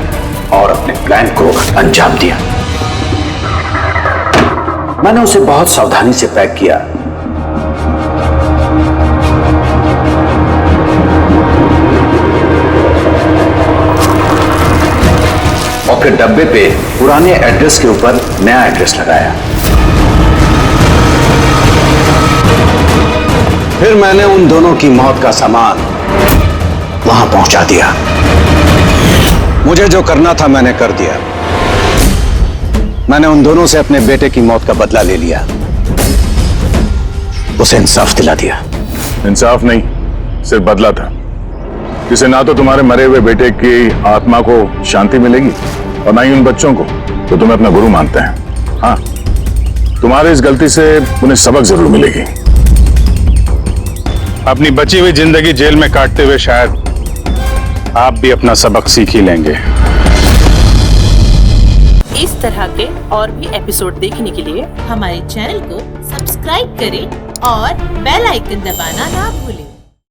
और अपने प्लान को अंजाम दिया। मैंने उसे बहुत सावधानी से पैक किया। और फिर डब्बे पे पुराने एड्रेस के ऊपर नया एड्रेस लगाया। फिर मैंने उन दोनों की मौत का सामान वहां पहुंचा दिया। मुझे जो करना था मैंने कर दिया। मैंने उन दोनों से अपने बेटे की मौत का बदला ले लिया, उसे इंसाफ दिला दिया। इंसाफ नहीं, सिर्फ बदला था, जिसे ना तो तुम्हारे मरे हुए बेटे की आत्मा को शांति मिलेगी और ना ही उन बच्चों को जो तुम्हें अपना गुरु मानते हैं। हाँ, तुम्हारी इस गलती से उन्हें सबक जरूर मिलेगी। अपनी बची हुई जिंदगी जेल में काटते हुए शायद आप भी अपना सबक सीख ही लेंगे। इस तरह के और भी एपिसोड देखने के लिए हमारे चैनल को सब्सक्राइब करें और बेल आइकन दबाना ना भूलें।